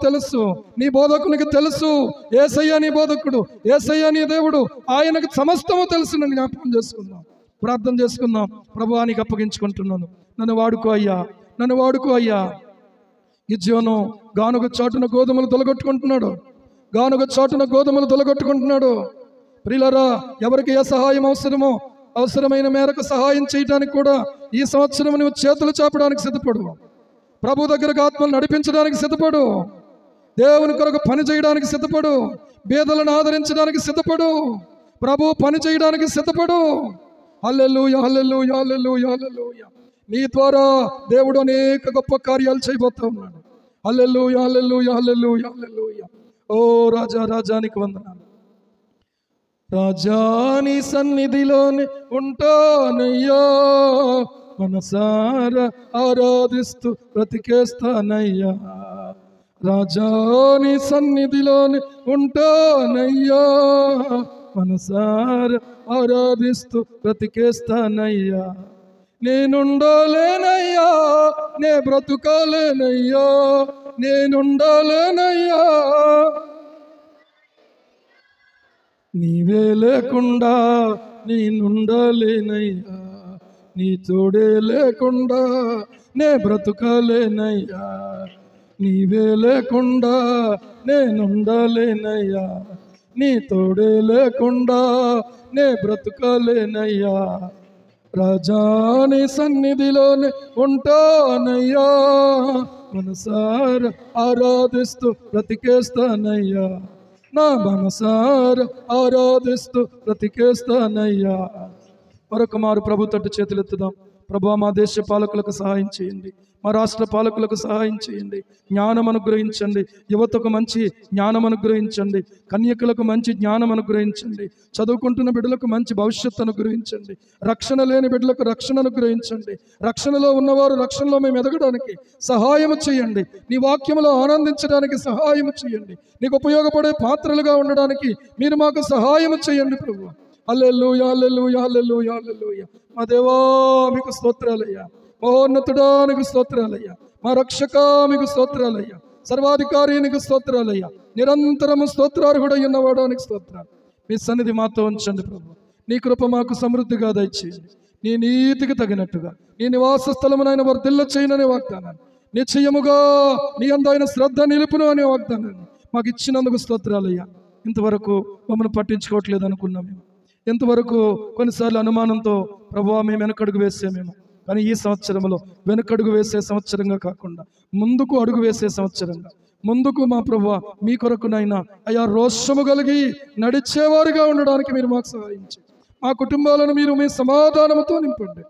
తెలుసు, నీ బోధకునికి తెలుసు. యేసయ్య నీ బోధకుడు, యేసయ్య నీ దేవుడు, ఆయనకు సమస్తము తెలుసు. జ్ఞాపకం చేసుకుందాం, ప్రార్థన చేసుకుందాం. ప్రభువానికి అప్పగించుకుంటున్నాను. నన్ను వాడుకో అయ్యా. గిద్యోను గానుగ చాటున గోధుమలు తొలగొట్టుకుంటున్నాడు. ప్రియులారా, ఎవరికి ఏ సహాయం అవసరమైన మేరకు సహాయం చేయడానికి కూడా ఈ సంవత్సరం నువ్వు చేతులు చాపడానికి సిద్ధపడు. ప్రభు దగ్గరకు ఆత్మను నడిపించడానికి సిద్ధపడు. దేవుని కొరకు పని చేయడానికి సిద్ధపడు. బీదలను ఆదరించడానికి సిద్ధపడు. ప్రభు పని చేయడానికి సిద్ధపడు. హల్లెలూయా, హల్లెలూయా, హల్లెలూయా, హల్లెలూయా. నీ ద్వారా దేవుడు అనేక గొప్ప కార్యాలు చేయబోతా ఉన్నాడు. హల్లెలూయా, హల్లెలూయా, హల్లెలూయా, హల్లెలూయా. ఓ రాజానికి వందనాలు. రాజాని సన్నిధిలోనే ఉంటానయ్యా, మనసారా ఆరాధిస్తూ బ్రతికేస్తానయ్యా. రాజాని సన్నిధిలోనే ఉంటానయ్యా, మనసారా ఆరాధిస్తూ బ్రతికేస్తానయ్యా. నేనుండాలేనయ్యా, నే బ్రతుకాలేనయ్యా, నేనుండాలేనయ్యా. నీవే లేకుండా నేనుండాలేనయ్యా, నీ తోడే లేకుండా నే బ్రతుకాలేనయ్యా. నీవే లేకుండా నేనుండాలేనయ్యా, నీ తోడే లేకుండా నే బ్రతుకాలేనయ్యా. రాజాని సన్నిధిలోనే ఉంటానయ్యా, మనసారా ఆరాధిస్తూ బ్రతికేస్తానయ్యా. నా మనసారా ఆరాధిస్తూ బ్రతికేస్తానయ్యా. మరొక మారు ప్రభు తట్టు చేతులెత్తుదాం. ప్రభువా, మా దేశ పాలకులకు సహాయం చేయండి, మా రాష్ట్ర పాలకులకు సహాయం చేయండి. జ్ఞానం అనుగ్రహించండి, యువతకు మంచి జ్ఞానం అనుగ్రహించండి, కన్యకులకు మంచి జ్ఞానం అనుగ్రహించండి, చదువుకుంటున్న బిడ్డలకు మంచి భవిష్యత్తు అనుగ్రహించండి, రక్షణ లేని బిడ్డలకు రక్షణ అనుగ్రహించండి. రక్షణలో ఉన్నవారు రక్షణలో మేము ఎదగడానికి సహాయం చేయండి. నీ వాక్యములో ఆనందించడానికి సహాయం చేయండి. నీకు ఉపయోగపడే పాత్రలుగా ఉండడానికి మీరు మాకు సహాయం చేయండి ప్రభువా. హల్లెలూయా, హల్లెలూయా, హల్లెలూయా, హల్లెలూయా. మా దేవా మీకు స్తోత్రాలయ్యా. మహోన్నతుడా నీకు స్తోత్రాలయ్యా. మా రక్షక మీకు స్తోత్రాలయ్యా. సర్వాధికారి నీకు స్తోత్రాలయ్యా. నిరంతరము స్తోత్రార్హుడై ఉన్నవాడా నీకు స్తోత్రాలు. మీ సన్నిధి మాతో ఉంచండి ప్రభు. నీ కృప మాకు సమృద్ధిగా దయచేయండి. నీ నీతికి తగినట్టుగా నీ నివాస స్థలమునైన వర్ధిల్ల చేయననే వాగ్దానాన్ని, నిశ్చయముగా నీ అందైన శ్రద్ధ నిలుపును అనే వాగ్దానాన్ని మాకు ఇచ్చినందుకు స్తోత్రాలయ్యా. ఇంతవరకు మమ్మల్ని పట్టించుకోవట్లేదు అనుకున్నాం మేము. ఇంతవరకు కొన్నిసార్లు అనుమానంతో ప్రభువా మేము వెనకడుగు వేసామేమో, కానీ ఈ సంవత్సరంలో వెనకడుగు వేసే సంవత్సరంగా కాకుండా ముందుకు అడుగు వేసే సంవత్సరంగా, ముందుకు మా ప్రభువా మీ కొరకునైనా అయా రోషము కలిగి నడిచేవారుగా ఉండడానికి మీరు మాకు సహాయం చేయండి. మా కుటుంబాలను మీరు మీ సమాధానముతో నింపండి.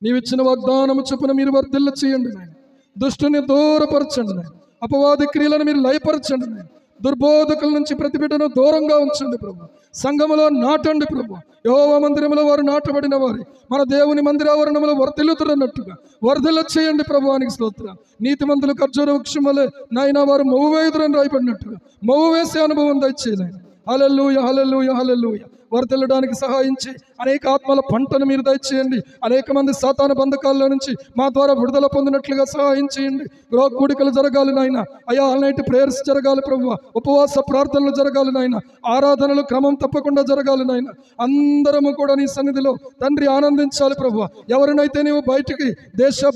నీవిచ్చిన వాగ్దానము చొప్పున మీరు వర్ధిల్ల చేయండి నాయన. దుష్టుని దూరపరచండి నాయన. అపవాది క్రియలను మీరు లయపరచండి నాయన. దుర్బోధకుల నుంచి ప్రతి బిడ్డను దూరంగా ఉంచండి ప్రభు. సంఘములో నాటండి ప్రభు. యెహోవా మందిరములో వారు నాటబడిన వారి మన దేవుని మందిరావరణములో వర్ధిల్లుతున్నట్టుగా వర్ధిల్ల చేయండి ప్రభువానికి స్తోత్రాలు. నీతిమంతులు ఖర్జూర వృక్షం వలె నాయన వారు మొవ్వు వేయుదురని రాయబడినట్టుగా మొవ్వు వేసే అనుభవం దయచేయండి. హల్లెలూయా, హల్లెలూయా, హల్లెలూయా. వర్ధిల్లడానికి సహాయించి అనేక ఆత్మల పంటను మీరు దయచేయండి. అనేక మంది సాతాను బంధకాల్లో నుంచి మా ద్వారా విడుదల పొందినట్లుగా సహాయం చేయండి. గృహ కూడికలు జరగాలి నాయన. అయ్యా ఆల్నైట్ ప్రేయర్స్ జరగాలి ప్రభువా. ఉపవాస ప్రార్థనలు జరగాలి నాయన. ఆరాధనలు క్రమం తప్పకుండా జరగాలి నాయన. అందరము కూడా నీ సన్నిధిలో తండ్రి ఆనందించాలి ప్రభువా. ఎవరినైతే నీవు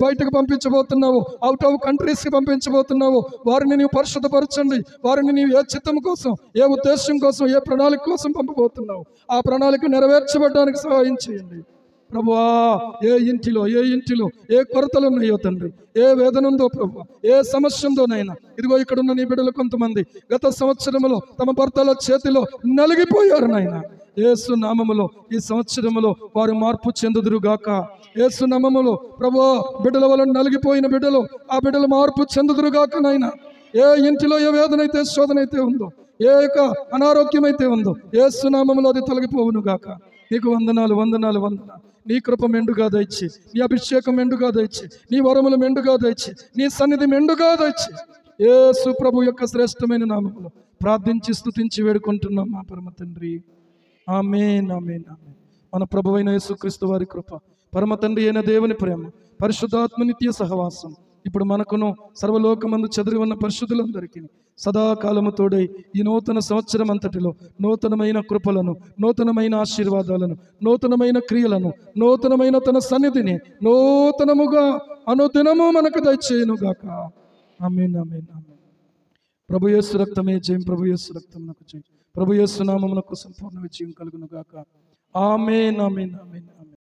బయటకు పంపించబోతున్నావో, అవుట్ ఆఫ్ కంట్రీస్కి పంపించబోతున్నావో వారిని నీవు పరిశుద్ధపరచండి. వారిని నీవు ఏ చిత్తం కోసం, ఏ ఉద్దేశం కోసం, ఏ ప్రణాళిక కోసం పంపబోతున్నావు ఆ ప్రణాళిక నెరవేర్చబడడానికి సహాయం చేయండి ప్రభువా. ఏ ఇంటిలో ఏ కొరతలు ఉన్నాయో తండ్రి, ఏ వేదన ఉందో ప్రభు, ఏ సమస్య ఉందోనైనా, ఇదిగో ఇక్కడున్న నీ బిడ్డలు కొంతమంది గత సంవత్సరంలో తమ భర్తల చేతిలో నలిగిపోయారు నాయన. యేసు నామములో ఈ సంవత్సరములో వారు మార్పు చెందుదురుగాక. యేసు నామములో ప్రభు బిడ్డల వల్ల నలిగిపోయిన బిడ్డలు, ఆ బిడ్డలు మార్పు చెందుదురుగాక నాయన. ఏ ఇంటిలో ఏ వేదన అయితే, శోధన అయితే ఉందో, ఏ యొక్క అనారోగ్యం అయితే ఉందో, యేసు నామములో అది తొలగిపోవును గాక. నీకు వందనాలు. నీ కృప మెండుగా దయచి, నీ అభిషేకం మెండుగా దయచి, నీ వరములు మెండుగా దయచి, నీ సన్నిధి మెండుగా దయచి, యేసు ప్రభు యొక్క శ్రేష్టమైన నామములో ప్రార్థించి స్తుతించి వేడుకుంటున్నాం మా పరమ తండ్రి. ఆమేన్. మన ప్రభువైన యేసుక్రీస్తు వారి కృప, పరమ తండ్రి అయిన దేవుని ప్రేమ, పరిశుద్ధాత్మ నిత్య సహవాసం ఇప్పుడు మనకును సర్వలోకమందు చెదిరి ఉన్న పరిశుద్ధులందరికీ సదాకాలము తోడై ఈ నూతన సంవత్సరం అంతటిలో నూతనమైన కృపలను, నూతనమైన ఆశీర్వాదాలను, నూతనమైన క్రియలను, నూతనమైన తన సన్నిధిని నూతనముగా అనుదినము మనకు దయచేయునుగాక. ఆమేన్. ప్రభు యేసు రక్తమే జయం. ప్రభు యేసు రక్తమునకు జయం. ప్రభు యేసు నామమునకు సంపూర్ణ విజయం కలుగునుగాక. ఆమేన్.